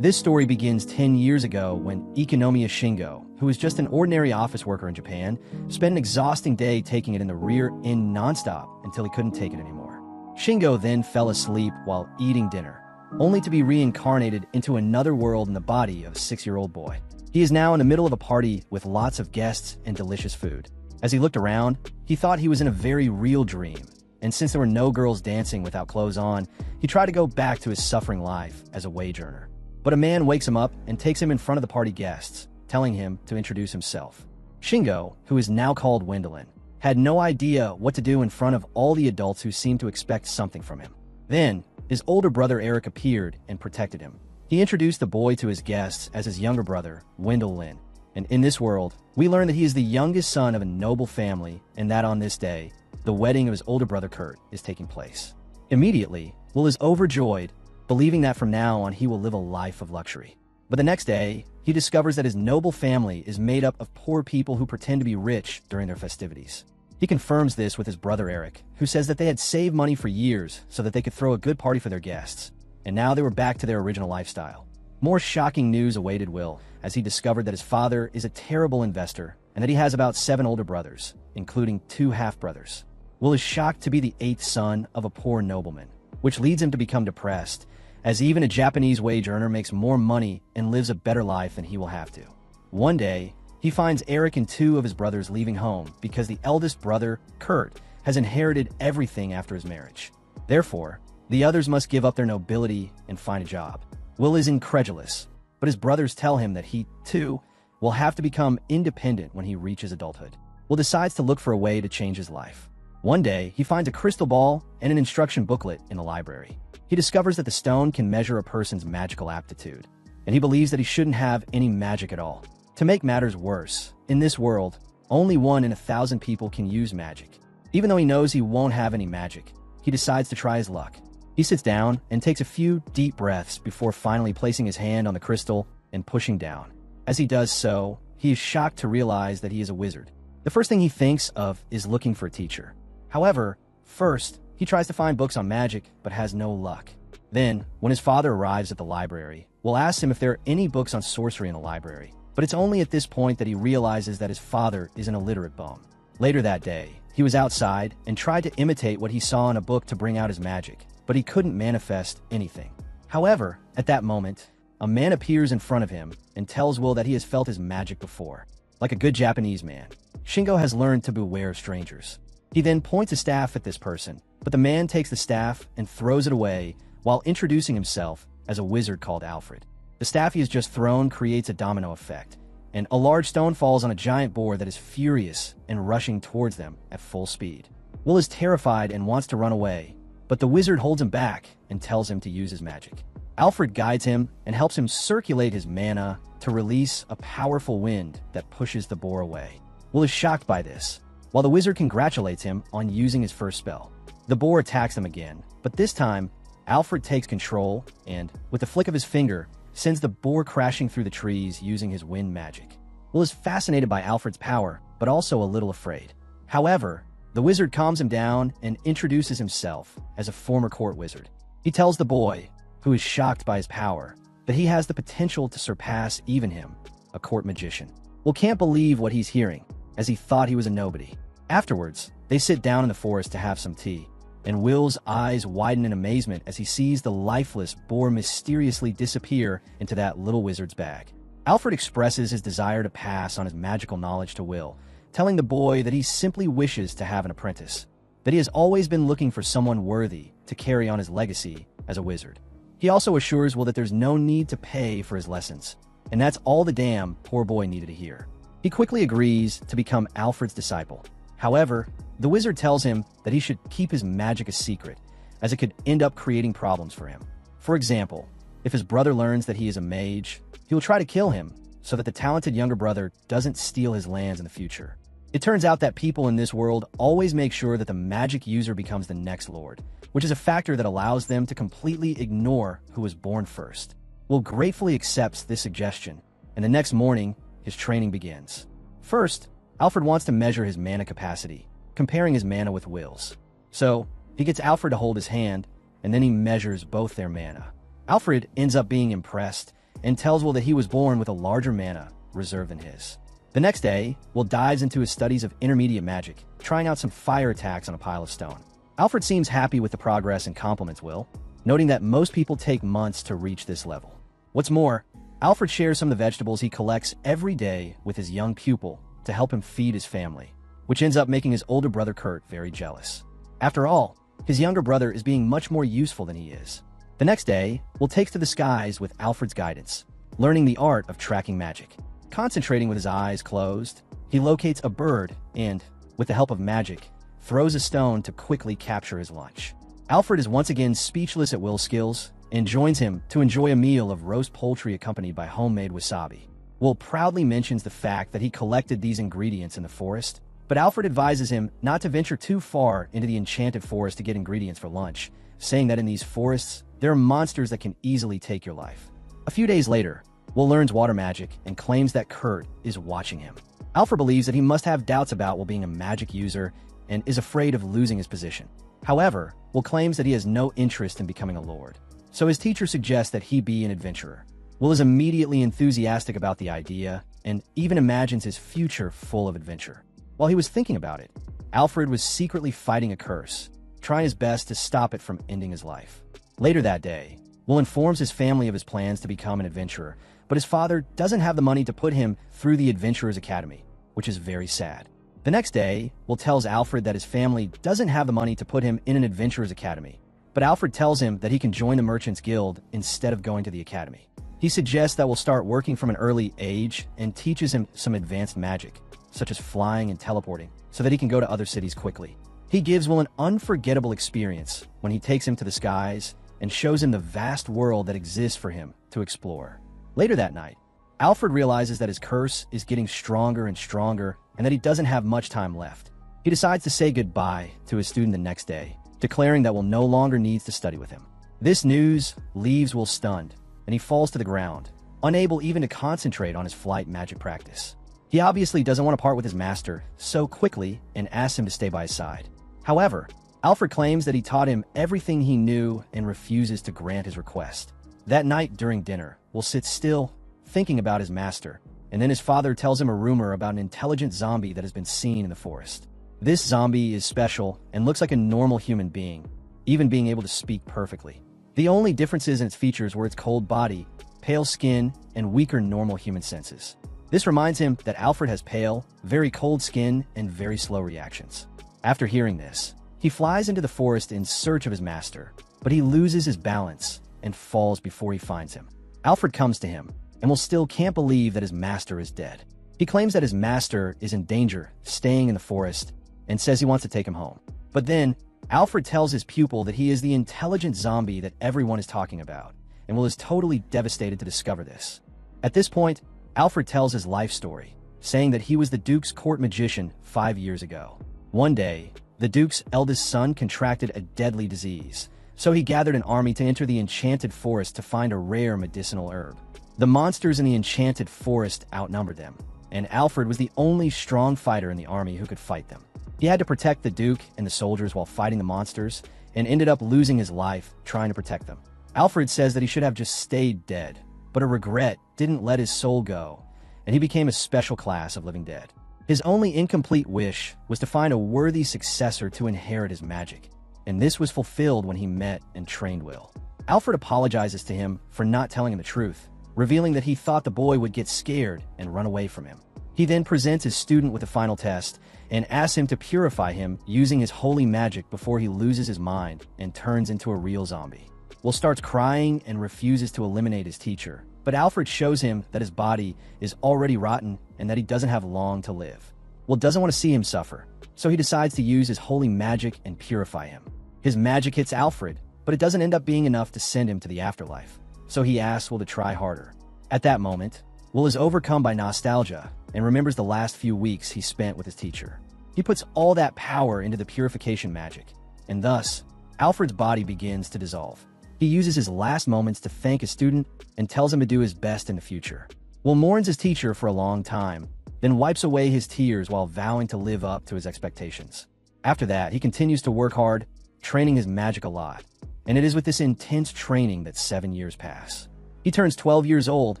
This story begins 10 years ago when Ikonomiya Shingo, who was just an ordinary office worker in Japan, spent an exhausting day taking it in the rear end nonstop until he couldn't take it anymore. Shingo then fell asleep while eating dinner, only to be reincarnated into another world in the body of a 6-year-old boy. He is now in the middle of a party with lots of guests and delicious food. As he looked around, he thought he was in a very real dream, and since there were no girls dancing without clothes on, he tried to go back to his suffering life as a wage earner. But a man wakes him up and takes him in front of the party guests, telling him to introduce himself. Shingo, who is now called Wendelin, had no idea what to do in front of all the adults who seemed to expect something from him. Then, his older brother Eric appeared and protected him. He introduced the boy to his guests as his younger brother, Wendelin. And in this world, we learn that he is the youngest son of a noble family and that on this day, the wedding of his older brother Kurt is taking place. Immediately, Will is overjoyed, believing that from now on he will live a life of luxury. But the next day, he discovers that his noble family is made up of poor people who pretend to be rich during their festivities. He confirms this with his brother Eric, who says that they had saved money for years so that they could throw a good party for their guests, and now they were back to their original lifestyle. More shocking news awaited Will as he discovered that his father is a terrible investor and that he has about 7 older brothers, including 2 half-brothers. Will is shocked to be the 8th son of a poor nobleman, which leads him to become depressed, as even a Japanese wage earner makes more money and lives a better life than he will have to. One day, he finds Eric and 2 of his brothers leaving home because the eldest brother, Kurt, has inherited everything after his marriage. Therefore, the others must give up their nobility and find a job. Will is incredulous, but his brothers tell him that he, too, will have to become independent when he reaches adulthood. Will decides to look for a way to change his life. One day, he finds a crystal ball and an instruction booklet in the library. He discovers that the stone can measure a person's magical aptitude, and he believes that he shouldn't have any magic at all. To make matters worse, in this world, only 1 in 1,000 people can use magic. Even though he knows he won't have any magic, he decides to try his luck. He sits down and takes a few deep breaths before finally placing his hand on the crystal and pushing down. As he does so, he is shocked to realize that he is a wizard. The first thing he thinks of is looking for a teacher. However, first, he tries to find books on magic, but has no luck. Then, when his father arrives at the library, Will asks him if there are any books on sorcery in the library, but it's only at this point that he realizes that his father is an illiterate bum. Later that day, he was outside and tried to imitate what he saw in a book to bring out his magic, but he couldn't manifest anything. However, at that moment, a man appears in front of him and tells Will that he has felt his magic before. Like a good Japanese man, Shingo has learned to beware of strangers. He then points a staff at this person, but the man takes the staff and throws it away while introducing himself as a wizard called Alfred. The staff he has just thrown creates a domino effect, and a large stone falls on a giant boar that is furious and rushing towards them at full speed. Will is terrified and wants to run away, but the wizard holds him back and tells him to use his magic. Alfred guides him and helps him circulate his mana to release a powerful wind that pushes the boar away. Will is shocked by this, while the wizard congratulates him on using his first spell. The boar attacks them again, but this time, Alfred takes control and, with the flick of his finger, sends the boar crashing through the trees using his wind magic. Will is fascinated by Alfred's power, but also a little afraid. However, the wizard calms him down and introduces himself as a former court wizard. He tells the boy, who is shocked by his power, that he has the potential to surpass even him, a court magician. Will can't believe what he's hearing, as he thought he was a nobody. Afterwards, they sit down in the forest to have some tea, and Will's eyes widen in amazement as he sees the lifeless boar mysteriously disappear into that little wizard's bag. Alfred expresses his desire to pass on his magical knowledge to Will, telling the boy that he simply wishes to have an apprentice, that he has always been looking for someone worthy to carry on his legacy as a wizard. He also assures Will that there's no need to pay for his lessons, and that's all the damn poor boy needed to hear. He quickly agrees to become Alfred's disciple. However, the wizard tells him that he should keep his magic a secret, as it could end up creating problems for him. For example, if his brother learns that he is a mage, he will try to kill him so that the talented younger brother doesn't steal his lands in the future. It turns out that people in this world always make sure that the magic user becomes the next lord, which is a factor that allows them to completely ignore who was born first. Will gratefully accepts this suggestion, and the next morning, his training begins. First, Alfred wants to measure his mana capacity, comparing his mana with Will's. So, he gets Alfred to hold his hand, and then he measures both their mana. Alfred ends up being impressed and tells Will that he was born with a larger mana reserve than his. The next day, Will dives into his studies of intermediate magic, trying out some fire attacks on a pile of stone. Alfred seems happy with the progress and compliments Will, noting that most people take months to reach this level. What's more, Alfred shares some of the vegetables he collects every day with his young pupil to help him feed his family, which ends up making his older brother Kurt very jealous. After all, his younger brother is being much more useful than he is. The next day, Will takes to the skies with Alfred's guidance, learning the art of tracking magic. Concentrating with his eyes closed, he locates a bird and, with the help of magic, throws a stone to quickly capture his lunch. Alfred is once again speechless at Will's skills and joins him to enjoy a meal of roast poultry accompanied by homemade wasabi. Will proudly mentions the fact that he collected these ingredients in the forest, but Alfred advises him not to venture too far into the enchanted forest to get ingredients for lunch, saying that in these forests, there are monsters that can easily take your life. A few days later, Will learns water magic and claims that Kurt is watching him. Alfred believes that he must have doubts about Will being a magic user and is afraid of losing his position. However, Will claims that he has no interest in becoming a lord, so his teacher suggests that he be an adventurer. Will is immediately enthusiastic about the idea and even imagines his future full of adventure. While he was thinking about it, Alfred was secretly fighting a curse, trying his best to stop it from ending his life. Later that day, Will informs his family of his plans to become an adventurer, but his father doesn't have the money to put him through the Adventurers Academy, which is very sad. The next day, Will tells Alfred that his family doesn't have the money to put him in an Adventurers Academy, but Alfred tells him that he can join the Merchants Guild instead of going to the academy. He suggests that Will start working from an early age and teaches him some advanced magic, such as flying and teleporting, so that he can go to other cities quickly. He gives Will an unforgettable experience when he takes him to the skies and shows him the vast world that exists for him to explore. Later that night, Alfred realizes that his curse is getting stronger and stronger and that he doesn't have much time left. He decides to say goodbye to his student the next day, declaring that Will no longer needs to study with him. This news leaves Will stunned, and he falls to the ground, unable even to concentrate on his flight magic practice. He obviously doesn't want to part with his master so quickly and asks him to stay by his side. However, Alfred claims that he taught him everything he knew and refuses to grant his request. That night during dinner, Will sits still, thinking about his master, and then his father tells him a rumor about an intelligent zombie that has been seen in the forest. This zombie is special and looks like a normal human being, even being able to speak perfectly. The only differences in its features were its cold body, pale skin, and weaker normal human senses. This reminds him that Alfred has pale, very cold skin and very slow reactions. After hearing this, he flies into the forest in search of his master, but he loses his balance and falls before he finds him. Alfred comes to him, and Will still can't believe that his master is dead. He claims that his master is in danger, staying in the forest, and says he wants to take him home. But then, Alfred tells his pupil that he is the intelligent zombie that everyone is talking about, and Will is totally devastated to discover this. At this point, Alfred tells his life story, saying that he was the Duke's court magician 5 years ago. One day, the Duke's eldest son contracted a deadly disease, so he gathered an army to enter the enchanted forest to find a rare medicinal herb. The monsters in the enchanted forest outnumbered them, and Alfred was the only strong fighter in the army who could fight them. He had to protect the Duke and the soldiers while fighting the monsters, and ended up losing his life trying to protect them. Alfred says that he should have just stayed dead, but a regret didn't let his soul go, and he became a special class of living dead. His only incomplete wish was to find a worthy successor to inherit his magic, and this was fulfilled when he met and trained Will. Alfred apologizes to him for not telling him the truth, revealing that he thought the boy would get scared and run away from him. He then presents his student with a final test and asks him to purify him using his holy magic before he loses his mind and turns into a real zombie. Will starts crying and refuses to eliminate his teacher, but Alfred shows him that his body is already rotten and that he doesn't have long to live. Will doesn't want to see him suffer, so he decides to use his holy magic and purify him. His magic hits Alfred, but it doesn't end up being enough to send him to the afterlife, so he asks Will to try harder. At that moment, Will is overcome by nostalgia and remembers the last few weeks he spent with his teacher. He puts all that power into the purification magic, and thus, Alfred's body begins to dissolve. He uses his last moments to thank his student and tells him to do his best in the future. Will mourns his teacher for a long time, then wipes away his tears while vowing to live up to his expectations. After that, he continues to work hard, training his magic a lot, and it is with this intense training that 7 years pass. He turns 12 years old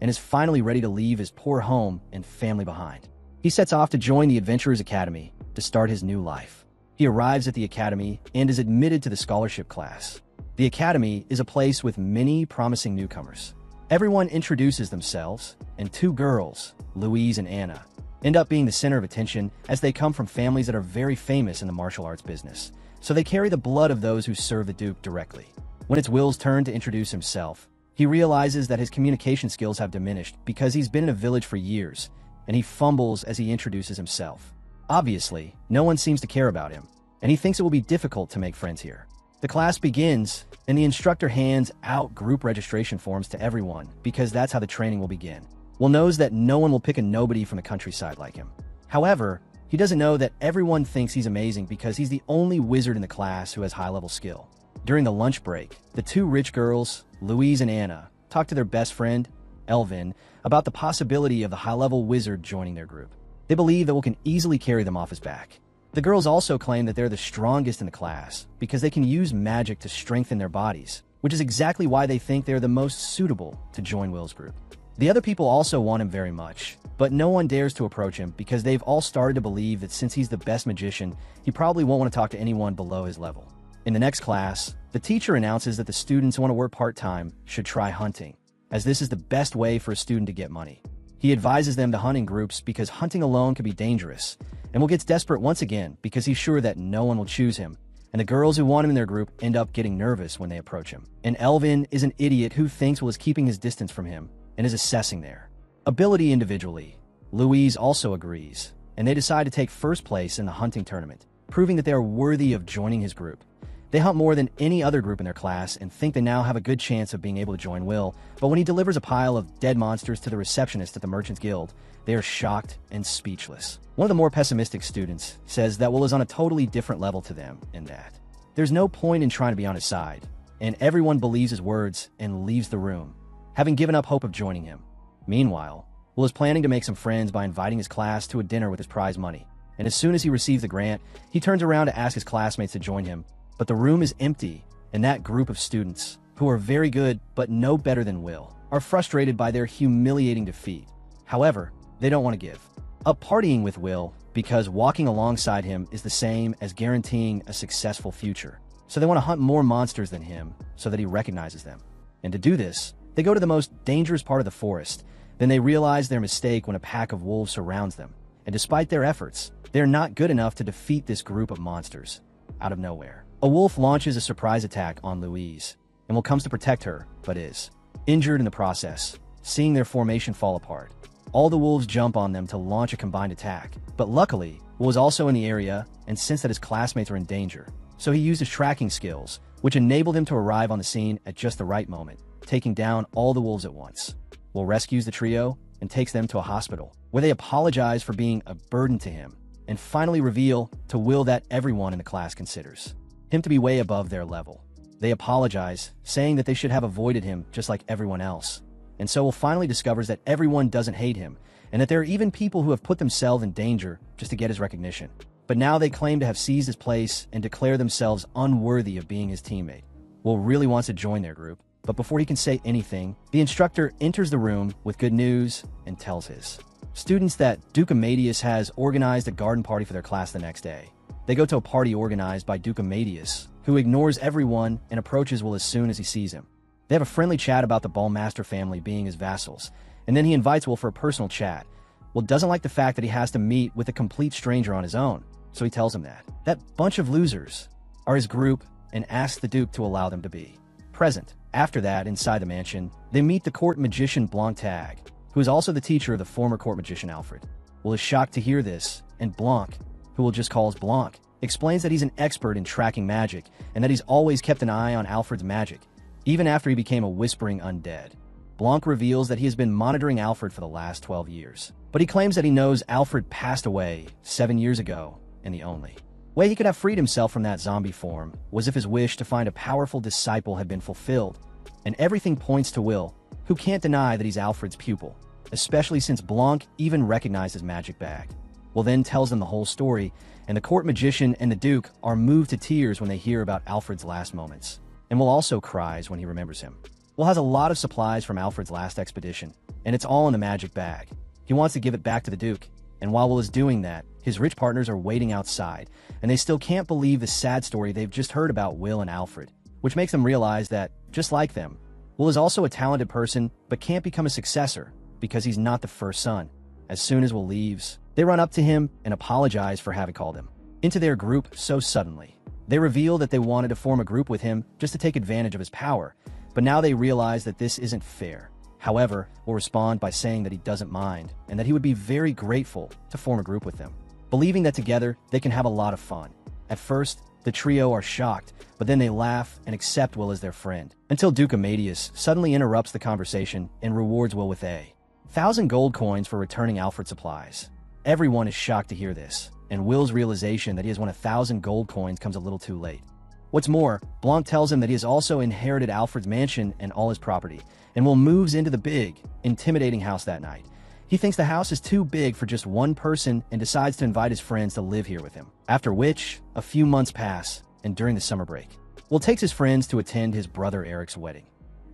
and is finally ready to leave his poor home and family behind. He sets off to join the Adventurers Academy to start his new life. He arrives at the academy and is admitted to the scholarship class. The academy is a place with many promising newcomers. Everyone introduces themselves, and two girls, Louise and Anna, end up being the center of attention as they come from families that are very famous in the martial arts business, so they carry the blood of those who serve the Duke directly. When it's Will's turn to introduce himself, he realizes that his communication skills have diminished because he's been in a village for years, and he fumbles as he introduces himself. Obviously, no one seems to care about him, and he thinks it will be difficult to make friends here. The class begins, and the instructor hands out group registration forms to everyone because that's how the training will begin. Will knows that no one will pick a nobody from the countryside like him. However, he doesn't know that everyone thinks he's amazing because he's the only wizard in the class who has high-level skill. During the lunch break, the two rich girls, Louise and Anna, talk to their best friend, Elvin, about the possibility of the high-level wizard joining their group. They believe that Will can easily carry them off his back. The girls also claim that they're the strongest in the class because they can use magic to strengthen their bodies, which is exactly why they think they're the most suitable to join Will's group. The other people also want him very much, but no one dares to approach him because they've all started to believe that since he's the best magician, he probably won't want to talk to anyone below his level. In the next class, the teacher announces that the students who want to work part-time should try hunting, as this is the best way for a student to get money. He advises them to hunt in groups because hunting alone can be dangerous, and Will gets desperate once again because he's sure that no one will choose him, and the girls who want him in their group end up getting nervous when they approach him. And Elvin is an idiot who thinks Will is keeping his distance from him and is assessing their ability individually. Louise also agrees, and they decide to take first place in the hunting tournament, proving that they are worthy of joining his group. They hunt more than any other group in their class and think they now have a good chance of being able to join Will, but when he delivers a pile of dead monsters to the receptionist at the Merchants Guild, they are shocked and speechless. One of the more pessimistic students says that Will is on a totally different level to them in that there's no point in trying to be on his side, and everyone believes his words and leaves the room, having given up hope of joining him. Meanwhile, Will is planning to make some friends by inviting his class to a dinner with his prize money, and as soon as he receives the grant, he turns around to ask his classmates to join him, but the room is empty, and that group of students, who are very good but no better than Will, are frustrated by their humiliating defeat. However, they don't want to give up partying with Will because walking alongside him is the same as guaranteeing a successful future. So they want to hunt more monsters than him so that he recognizes them. And to do this, they go to the most dangerous part of the forest. Then they realize their mistake when a pack of wolves surrounds them. And despite their efforts, they're not good enough to defeat this group of monsters. Out of nowhere, a wolf launches a surprise attack on Louise, and Will comes to protect her, but is injured in the process, seeing their formation fall apart. All the wolves jump on them to launch a combined attack, but luckily, Will was also in the area and sensed that his classmates were in danger, so he used his tracking skills, which enabled him to arrive on the scene at just the right moment, taking down all the wolves at once. Will rescues the trio and takes them to a hospital, where they apologize for being a burden to him, and finally reveal to Will that everyone in the class considers him to be way above their level. They apologize, saying that they should have avoided him just like everyone else. And so Will finally discovers that everyone doesn't hate him, and that there are even people who have put themselves in danger just to get his recognition. But now they claim to have seized his place and declare themselves unworthy of being his teammate. Will really wants to join their group, but before he can say anything, the instructor enters the room with good news and tells his students that Duke Amadeus has organized a garden party for their class the next day. They go to a party organized by Duke Amadeus, who ignores everyone and approaches Will as soon as he sees him. They have a friendly chat about the Ballmaster family being his vassals, and then he invites Will for a personal chat. Will doesn't like the fact that he has to meet with a complete stranger on his own, so he tells him that bunch of losers are his group and asks the Duke to allow them to be present. After that, inside the mansion, they meet the court magician Blanc Tag, who is also the teacher of the former court magician Alfred. Will is shocked to hear this, and Blanc, who Will just calls Blanc, explains that he's an expert in tracking magic and that he's always kept an eye on Alfred's magic, even after he became a whispering undead. Blanc reveals that he has been monitoring Alfred for the last 12 years, but he claims that he knows Alfred passed away 7 years ago, and the only way he could have freed himself from that zombie form was if his wish to find a powerful disciple had been fulfilled, and everything points to Will, who can't deny that he's Alfred's pupil, especially since Blanc even recognized his magic bag. Will then tells them the whole story, and the court magician and the Duke are moved to tears when they hear about Alfred's last moments, and Will also cries when he remembers him. Will has a lot of supplies from Alfred's last expedition, and it's all in a magic bag. He wants to give it back to the Duke, and while Will is doing that, his rich partners are waiting outside, and they still can't believe the sad story they've just heard about Will and Alfred, which makes them realize that, just like them, Will is also a talented person but can't become a successor because he's not the first son. As soon as Will leaves, they run up to him and apologize for having called him into their group so suddenly. They reveal that they wanted to form a group with him just to take advantage of his power, but now they realize that this isn't fair. However, Will respond by saying that he doesn't mind and that he would be very grateful to form a group with them, believing that together they can have a lot of fun. At first, the trio are shocked, but then they laugh and accept Will as their friend, until Duke Amadeus suddenly interrupts the conversation and rewards Will with 1,000 gold coins for returning Alfred's supplies. Everyone is shocked to hear this, and Will's realization that he has won 1,000 gold coins comes a little too late. What's more, Blanc tells him that he has also inherited Alfred's mansion and all his property, and Will moves into the big, intimidating house that night. He thinks the house is too big for just one person and decides to invite his friends to live here with him. After which, a few months pass, and during the summer break, Will takes his friends to attend his brother Eric's wedding.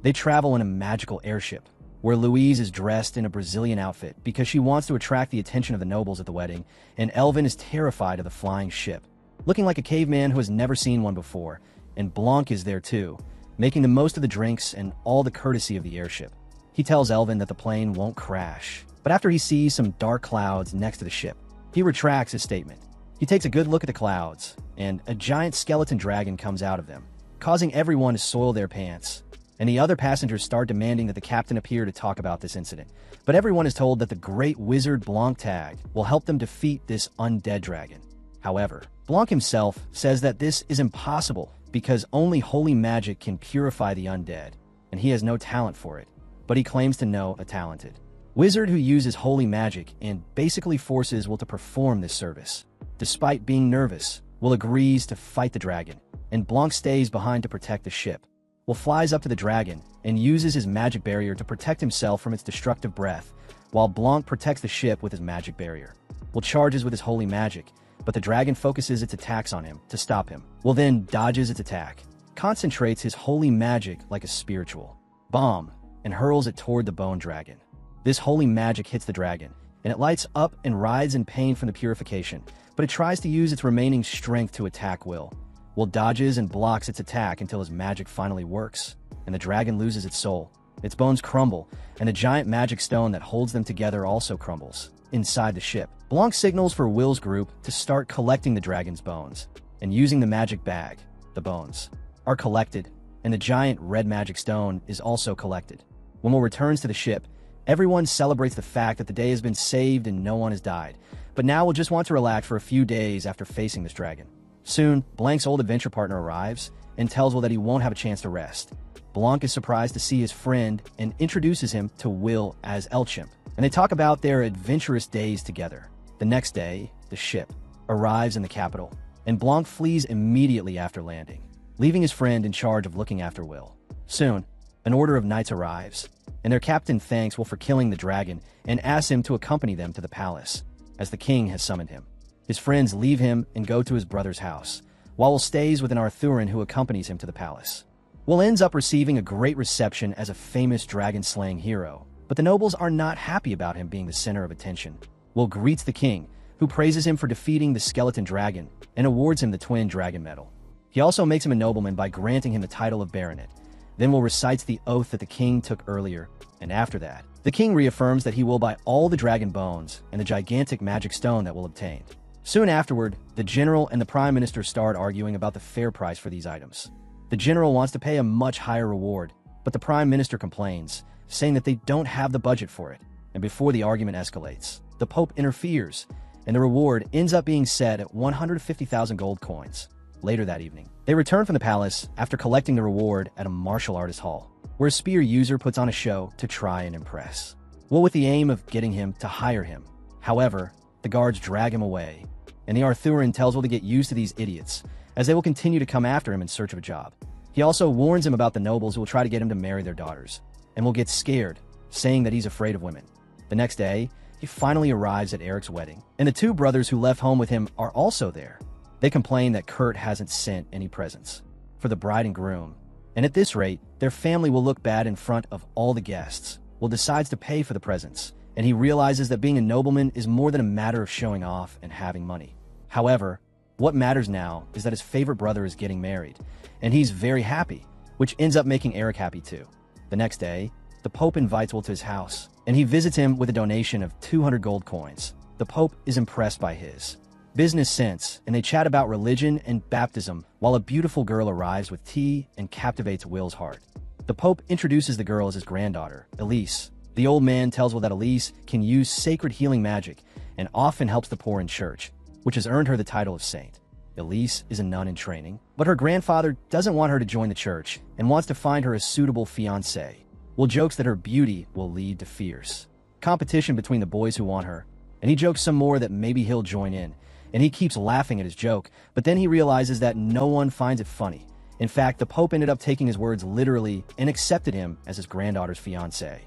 They travel in a magical airship, where Louise is dressed in a Brazilian outfit because she wants to attract the attention of the nobles at the wedding, and Elvin is terrified of the flying ship, looking like a caveman who has never seen one before, and Blanc is there too, making the most of the drinks and all the courtesy of the airship. He tells Elvin that the plane won't crash, but after he sees some dark clouds next to the ship, he retracts his statement. He takes a good look at the clouds, and a giant skeleton dragon comes out of them, causing everyone to soil their pants, and the other passengers start demanding that the captain appear to talk about this incident. But everyone is told that the great wizard Blanc Tag will help them defeat this undead dragon. However, Blanc himself says that this is impossible because only holy magic can purify the undead, and he has no talent for it, but he claims to know a talented wizard who uses holy magic and basically forces Will to perform this service. Despite being nervous, Will agrees to fight the dragon, and Blanc stays behind to protect the ship. Will flies up to the dragon and uses his magic barrier to protect himself from its destructive breath, while Blanc protects the ship with his magic barrier. Will charges with his holy magic, but the dragon focuses its attacks on him to stop him. Will then dodges its attack, concentrates his holy magic like a spiritual bomb, and hurls it toward the bone dragon. This holy magic hits the dragon, and it lights up and writhes in pain from the purification, but it tries to use its remaining strength to attack Will. Will dodges and blocks its attack until his magic finally works, and the dragon loses its soul. Its bones crumble, and the giant magic stone that holds them together also crumbles inside the ship. Blanc signals for Will's group to start collecting the dragon's bones, and using the magic bag, the bones are collected, and the giant red magic stone is also collected. When Will returns to the ship, everyone celebrates the fact that the day has been saved and no one has died, but now Will just want to relax for a few days after facing this dragon. Soon, Blanc's old adventure partner arrives and tells Will that he won't have a chance to rest. Blanc is surprised to see his friend and introduces him to Will as El Chimp, and they talk about their adventurous days together. The next day, the ship arrives in the capital, and Blanc flees immediately after landing, leaving his friend in charge of looking after Will. Soon, an order of knights arrives, and their captain thanks Will for killing the dragon and asks him to accompany them to the palace, as the king has summoned him. His friends leave him and go to his brother's house, while Will stays with an Arthurian who accompanies him to the palace. Will ends up receiving a great reception as a famous dragon-slaying hero, but the nobles are not happy about him being the center of attention. Will greets the king, who praises him for defeating the skeleton dragon and awards him the twin dragon medal. He also makes him a nobleman by granting him the title of baronet. Then Will recites the oath that the king took earlier, and after that, the king reaffirms that he will buy all the dragon bones and the gigantic magic stone that Will obtained. Soon afterward, the general and the prime minister start arguing about the fair price for these items. The general wants to pay a much higher reward, but the prime minister complains, saying that they don't have the budget for it. And before the argument escalates, the pope interferes, and the reward ends up being set at 150,000 gold coins. Later that evening, they return from the palace after collecting the reward at a martial artist hall, where a spear user puts on a show to try and impress Will with the aim of getting him to hire him. However, the guards drag him away, and the Arthurian tells Will to get used to these idiots, as they will continue to come after him in search of a job. He also warns him about the nobles who will try to get him to marry their daughters, and Will get scared, saying that he's afraid of women. The next day, he finally arrives at Eric's wedding, and the two brothers who left home with him are also there. They complain that Kurt hasn't sent any presents for the bride and groom, And at this rate, their family will look bad in front of all the guests. Will decides to pay for the presents, and he realizes that being a nobleman is more than a matter of showing off and having money. However, what matters now is that his favorite brother is getting married, and he's very happy, which ends up making Eric happy too. The next day, the Pope invites Will to his house, and he visits him with a donation of 200 gold coins. The Pope is impressed by his business sense, and they chat about religion and baptism while a beautiful girl arrives with tea and captivates Will's heart. The Pope introduces the girl as his granddaughter, Elise. The old man tells Will that Elise can use sacred healing magic and often helps the poor in church, which has earned her the title of saint. Elise is a nun in training, but her grandfather doesn't want her to join the church and wants to find her a suitable fiancé. Will jokes that her beauty will lead to fierce competition between the boys who want her, and he jokes some more that maybe he'll join in, and he keeps laughing at his joke, but then he realizes that no one finds it funny. In fact, the Pope ended up taking his words literally and accepted him as his granddaughter's fiancé.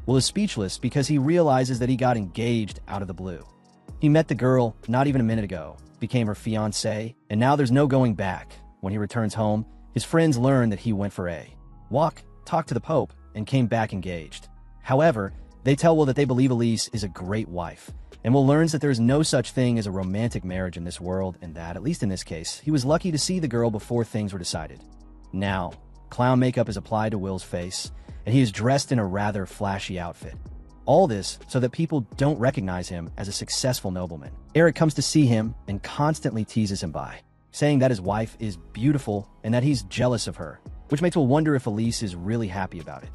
Will is speechless because he realizes that he got engaged out of the blue. He met the girl not even a minute ago, became her fiancé, and now there's no going back. When he returns home, his friends learn that he went for a walk, talked to the Pope, and came back engaged. However, they tell Will that they believe Elise is a great wife, and Will learns that there is no such thing as a romantic marriage in this world, and that, at least in this case, he was lucky to see the girl before things were decided. Now, clown makeup is applied to Will's face, and he is dressed in a rather flashy outfit. All this so that people don't recognize him as a successful nobleman. Eric comes to see him and constantly teases him by saying that his wife is beautiful and that he's jealous of her, which makes Will wonder if Elise is really happy about it.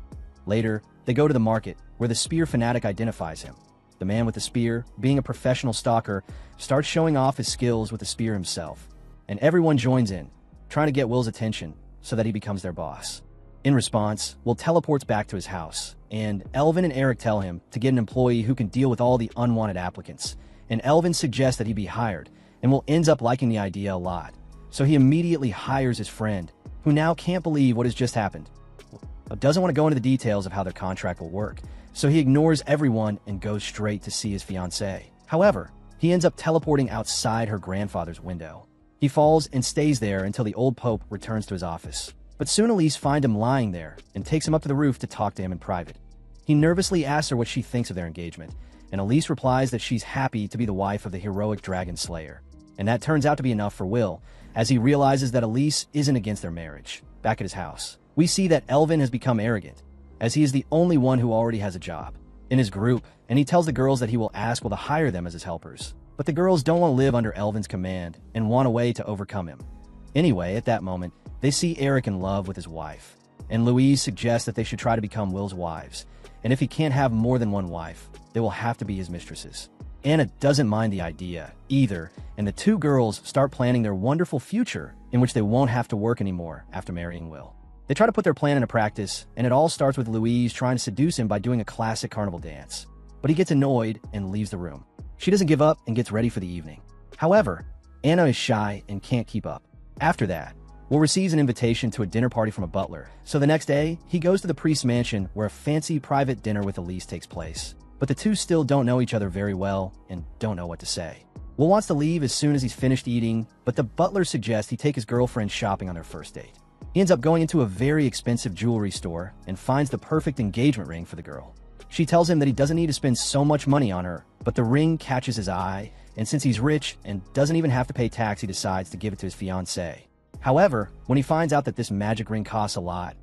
Later, they go to the market, where the spear fanatic identifies him. The man with the spear, being a professional stalker, starts showing off his skills with the spear himself, and everyone joins in, trying to get Will's attention so that he becomes their boss. In response, Will teleports back to his house, and Elvin and Eric tell him to get an employee who can deal with all the unwanted applicants, and Elvin suggests that he be hired, and Will ends up liking the idea a lot. So he immediately hires his friend, who now can't believe what has just happened. Doesn't want to go into the details of how their contract will work, so he ignores everyone and goes straight to see his fiancée. However, he ends up teleporting outside her grandfather's window. He falls and stays there until the old Pope returns to his office. But soon Elise finds him lying there and takes him up to the roof to talk to him in private. He nervously asks her what she thinks of their engagement, and Elise replies that she's happy to be the wife of the heroic dragon slayer. And that turns out to be enough for Will, as he realizes that Elise isn't against their marriage. Back at his house, we see that Elvin has become arrogant, as he is the only one who already has a job in his group, and he tells the girls that he will ask Will to hire them as his helpers. But the girls don't want to live under Elvin's command and want a way to overcome him. Anyway, at that moment, they see Eric in love with his wife, and Louise suggests that they should try to become Will's wives, and if he can't have more than one wife, they will have to be his mistresses. Anna doesn't mind the idea either, and the two girls start planning their wonderful future in which they won't have to work anymore after marrying Will. They try to put their plan into practice, and it all starts with Louise trying to seduce him by doing a classic carnival dance. But he gets annoyed and leaves the room. She doesn't give up and gets ready for the evening. However, Anna is shy and can't keep up. After that, Will receives an invitation to a dinner party from a butler, so the next day, he goes to the priest's mansion where a fancy private dinner with Elise takes place. But the two still don't know each other very well and don't know what to say. Will wants to leave as soon as he's finished eating, but the butler suggests he take his girlfriend shopping on their first date. He ends up going into a very expensive jewelry store and finds the perfect engagement ring for the girl. She tells him that he doesn't need to spend so much money on her, but the ring catches his eye, and since he's rich and doesn't even have to pay tax, he decides to give it to his fiancée. However, when he finds out that this magic ring costs a lot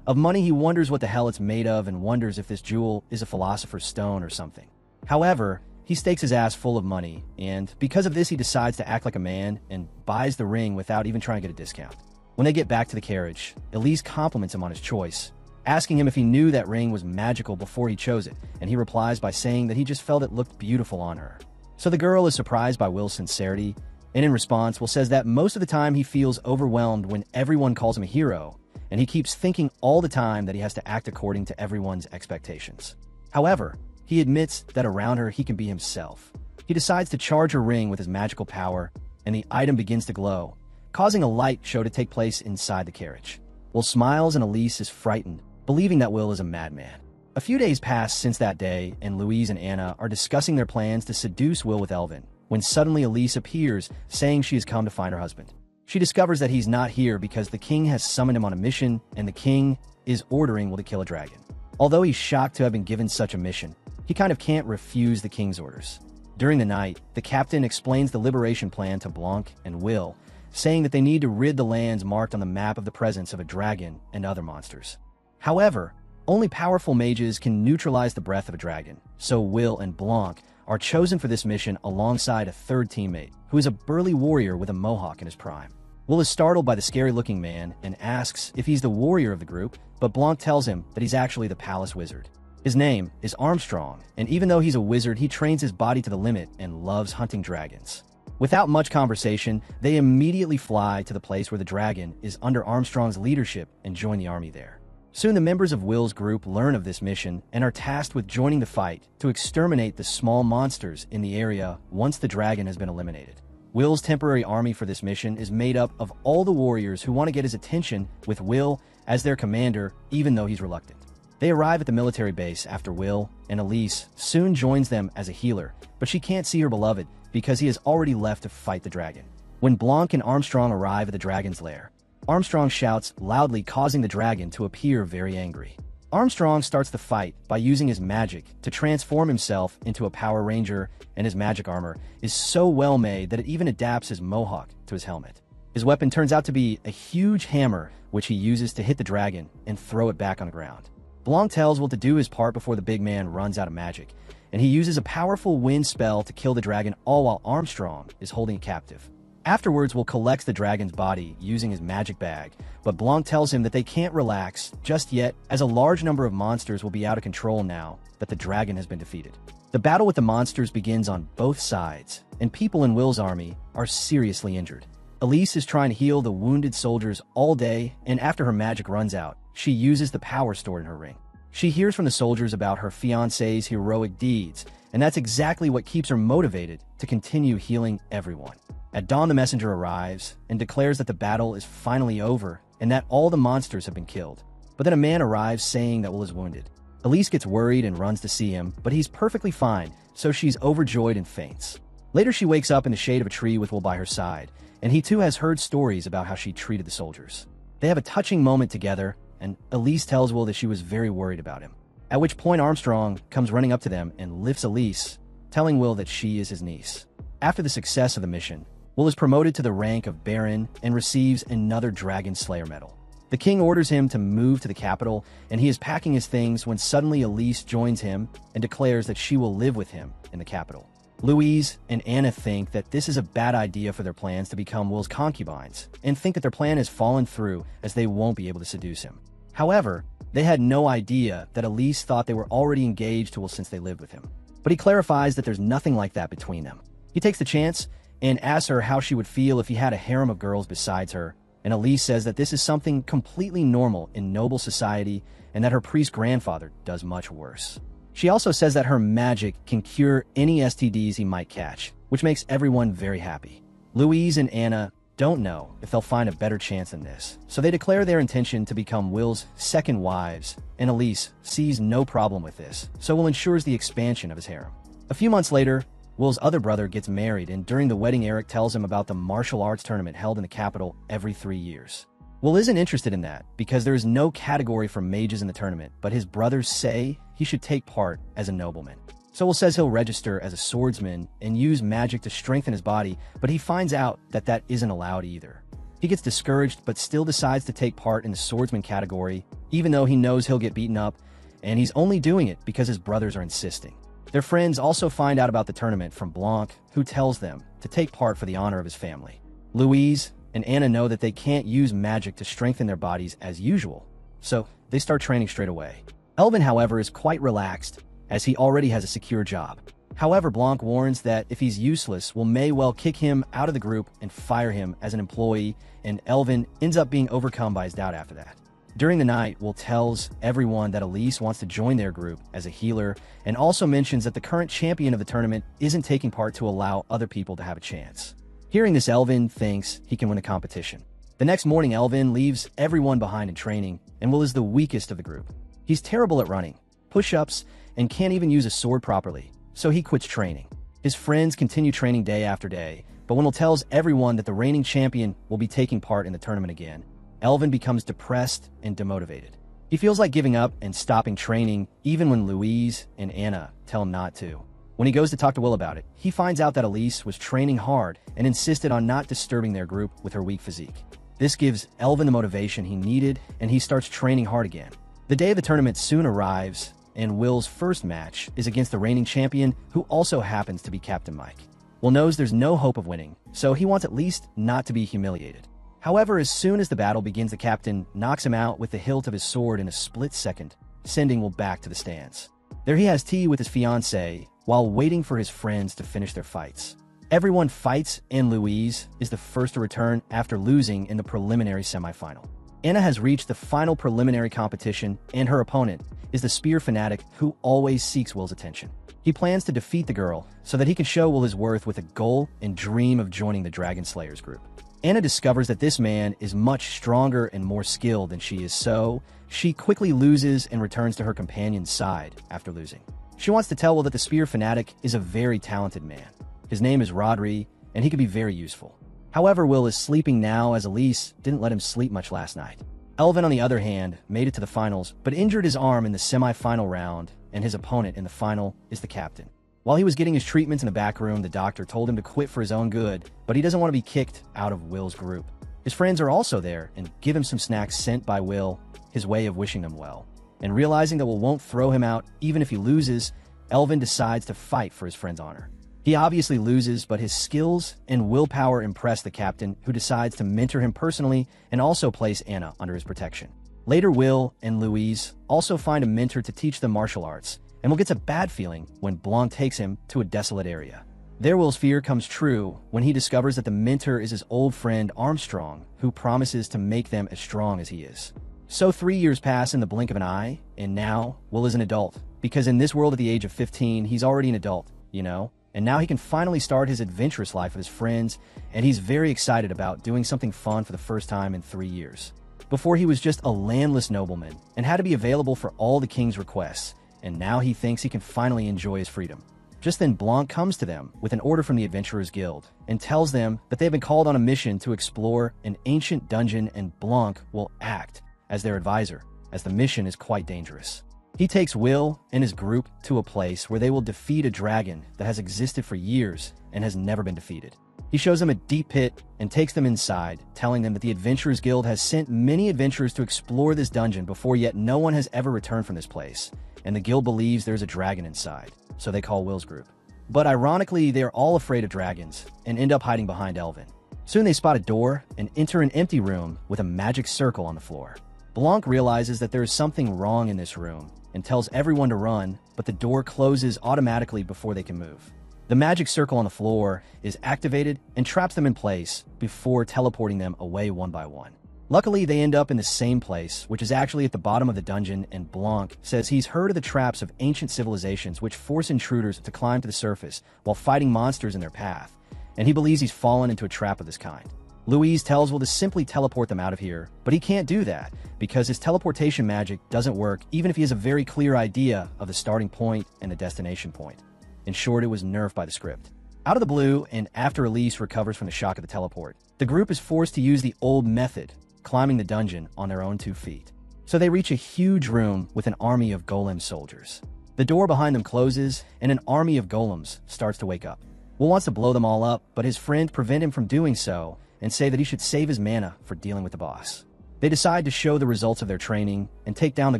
of money, he wonders what the hell it's made of and wonders if this jewel is a philosopher's stone or something. However, he stakes his ass full of money, and because of this, he decides to act like a man and buys the ring without even trying to get a discount. When they get back to the carriage, Elise compliments him on his choice, asking him if he knew that ring was magical before he chose it, and he replies by saying that he just felt it looked beautiful on her. So the girl is surprised by Will's sincerity, and in response, Will says that most of the time he feels overwhelmed when everyone calls him a hero, and he keeps thinking all the time that he has to act according to everyone's expectations. However, he admits that around her he can be himself. He decides to charge her ring with his magical power, and the item begins to glow, causing a light show to take place inside the carriage. Will smiles and Elise is frightened, believing that Will is a madman. A few days pass since that day, and Louise and Anna are discussing their plans to seduce Will with Elvin, when suddenly Elise appears, saying she has come to find her husband. She discovers that he's not here because the king has summoned him on a mission, and the king is ordering Will to kill a dragon. Although he's shocked to have been given such a mission, he kind of can't refuse the king's orders. During the night, the captain explains the liberation plan to Blanc and Will, saying that they need to rid the lands marked on the map of the presence of a dragon and other monsters. However, only powerful mages can neutralize the breath of a dragon, so Will and Blanc are chosen for this mission alongside a third teammate, who is a burly warrior with a mohawk in his prime. Will is startled by the scary-looking man and asks if he's the warrior of the group, but Blanc tells him that he's actually the palace wizard. His name is Armstrong, and even though he's a wizard, he trains his body to the limit and loves hunting dragons. Without much conversation, they immediately fly to the place where the dragon is under Armstrong's leadership and join the army there. Soon the members of Will's group learn of this mission and are tasked with joining the fight to exterminate the small monsters in the area once the dragon has been eliminated. Will's temporary army for this mission is made up of all the warriors who want to get his attention, with Will as their commander, even though he's reluctant. They arrive at the military base after Will, and Elise soon joins them as a healer, but she can't see her beloved because he has already left to fight the dragon. When Blanc and Armstrong arrive at the dragon's lair, Armstrong shouts loudly, causing the dragon to appear very angry. Armstrong starts the fight by using his magic to transform himself into a Power Ranger, and his magic armor is so well made that it even adapts his mohawk to his helmet. His weapon turns out to be a huge hammer, which he uses to hit the dragon and throw it back on the ground. Blanc tells Will to do his part before the big man runs out of magic, and he uses a powerful wind spell to kill the dragon, all while Armstrong is holding it captive. Afterwards, Will collects the dragon's body using his magic bag, but Blanc tells him that they can't relax just yet, as a large number of monsters will be out of control now that the dragon has been defeated. The battle with the monsters begins on both sides, and people in Will's army are seriously injured. Elise is trying to heal the wounded soldiers all day, and after her magic runs out, she uses the power stored in her ring. She hears from the soldiers about her fiancé's heroic deeds, and that's exactly what keeps her motivated to continue healing everyone. At dawn, the messenger arrives and declares that the battle is finally over and that all the monsters have been killed. But then a man arrives saying that Will is wounded. Elise gets worried and runs to see him, but he's perfectly fine, so she's overjoyed and faints. Later, she wakes up in the shade of a tree with Will by her side, and he too has heard stories about how she treated the soldiers. They have a touching moment together, and Elise tells Will that she was very worried about him. At which point Armstrong comes running up to them and lifts Elise, telling Will that she is his niece. After the success of the mission, Will is promoted to the rank of Baron and receives another Dragon Slayer medal. The king orders him to move to the capital, and he is packing his things when suddenly Elise joins him and declares that she will live with him in the capital. Louise and Anna think that this is a bad idea for their plans to become Will's concubines, and think that their plan has fallen through as they won't be able to seduce him. However, they had no idea that Elise thought they were already engaged to Will since they lived with him. But he clarifies that there's nothing like that between them. He takes the chance and asks her how she would feel if he had a harem of girls besides her, and Elise says that this is something completely normal in noble society and that her priest grandfather does much worse. She also says that her magic can cure any STDs he might catch, which makes everyone very happy. Louise and Anna don't know if they'll find a better chance than this, so they declare their intention to become Will's second wives, and Elise sees no problem with this, so Will ensures the expansion of his harem. A few months later, Will's other brother gets married, and during the wedding, Eric tells him about the martial arts tournament held in the capital every 3 years. Will isn't interested in that because there is no category for mages in the tournament, but his brothers say he should take part as a nobleman. So Will says he'll register as a swordsman and use magic to strengthen his body, but he finds out that that isn't allowed either. He gets discouraged but still decides to take part in the swordsman category, even though he knows he'll get beaten up, and he's only doing it because his brothers are insisting. Their friends also find out about the tournament from Blanc, who tells them to take part for the honor of his family. Louise and Anna know that they can't use magic to strengthen their bodies as usual, so they start training straight away. Elvin, however, is quite relaxed, as he already has a secure job. However, Blanc warns that if he's useless, Will may well kick him out of the group and fire him as an employee, and Elvin ends up being overcome by his doubt after that. During the night, Will tells everyone that Elise wants to join their group as a healer, and also mentions that the current champion of the tournament isn't taking part to allow other people to have a chance. Hearing this, Elvin thinks he can win the competition. The next morning, Elvin leaves everyone behind in training, and Will is the weakest of the group. He's terrible at running, push-ups, and can't even use a sword properly, so he quits training. His friends continue training day after day, but when Will tells everyone that the reigning champion will be taking part in the tournament again, Elvin becomes depressed and demotivated. He feels like giving up and stopping training even when Louise and Anna tell him not to. When he goes to talk to Will about it, he finds out that Elise was training hard and insisted on not disturbing their group with her weak physique. This gives Elvin the motivation he needed, and he starts training hard again. The day of the tournament soon arrives, and Will's first match is against the reigning champion, who also happens to be Captain Mike. Will knows there's no hope of winning, so he wants at least not to be humiliated. However, as soon as the battle begins, the captain knocks him out with the hilt of his sword in a split second, sending Will back to the stands. There he has tea with his fiancée while waiting for his friends to finish their fights. Everyone fights, and Louise is the first to return after losing in the preliminary semifinal. Anna has reached the final preliminary competition, and her opponent is the spear fanatic who always seeks Will's attention. He plans to defeat the girl so that he can show Will his worth with a goal and dream of joining the Dragon Slayers group. Anna discovers that this man is much stronger and more skilled than she is, so she quickly loses and returns to her companion's side after losing. She wants to tell Will that the spear fanatic is a very talented man. His name is Rodri, and he could be very useful. However, Will is sleeping now as Elise didn't let him sleep much last night. Elvin, on the other hand, made it to the finals, but injured his arm in the semi-final round, and his opponent in the final is the captain. While he was getting his treatments in the back room, the doctor told him to quit for his own good, but he doesn't want to be kicked out of Will's group. His friends are also there and give him some snacks sent by Will, his way of wishing them well. And realizing that Will won't throw him out even if he loses, Elvin decides to fight for his friend's honor. He obviously loses, but his skills and willpower impress the captain, who decides to mentor him personally and also place Anna under his protection. Later, Will and Louise also find a mentor to teach them martial arts, and Will gets a bad feeling when Blanc takes him to a desolate area. There, Will's fear comes true when he discovers that the mentor is his old friend Armstrong, who promises to make them as strong as he is. So 3 years pass in the blink of an eye, and now Will is an adult, because in this world at the age of 15, he's already an adult, you know? And now he can finally start his adventurous life with his friends, and he's very excited about doing something fun for the first time in 3 years. Before, he was just a landless nobleman and had to be available for all the king's requests, and now he thinks he can finally enjoy his freedom. Just then, Blanc comes to them with an order from the Adventurers Guild and tells them that they've been called on a mission to explore an ancient dungeon, and Blanc will act as their advisor, as the mission is quite dangerous. He takes Will and his group to a place where they will defeat a dragon that has existed for years and has never been defeated. He shows them a deep pit and takes them inside, telling them that the Adventurers Guild has sent many adventurers to explore this dungeon before, yet no one has ever returned from this place, and the guild believes there's a dragon inside, so they call Will's group. But ironically, they're all afraid of dragons and end up hiding behind Elvin. Soon they spot a door and enter an empty room with a magic circle on the floor. Blanc realizes that there is something wrong in this room and tells everyone to run, but the door closes automatically before they can move. The magic circle on the floor is activated and traps them in place before teleporting them away one by one. Luckily, they end up in the same place, which is actually at the bottom of the dungeon, and Blanc says he's heard of the traps of ancient civilizations which force intruders to climb to the surface while fighting monsters in their path, and he believes he's fallen into a trap of this kind. Louise tells Will to simply teleport them out of here, but he can't do that because his teleportation magic doesn't work even if he has a very clear idea of the starting point and the destination point. In short, it was nerfed by the script. Out of the blue, and after Elise recovers from the shock of the teleport, the group is forced to use the old method, climbing the dungeon on their own 2 feet. So they reach a huge room with an army of golem soldiers. The door behind them closes, and an army of golems starts to wake up. Will wants to blow them all up, but his friend prevent him from doing so and say that he should save his mana for dealing with the boss. They decide to show the results of their training and take down the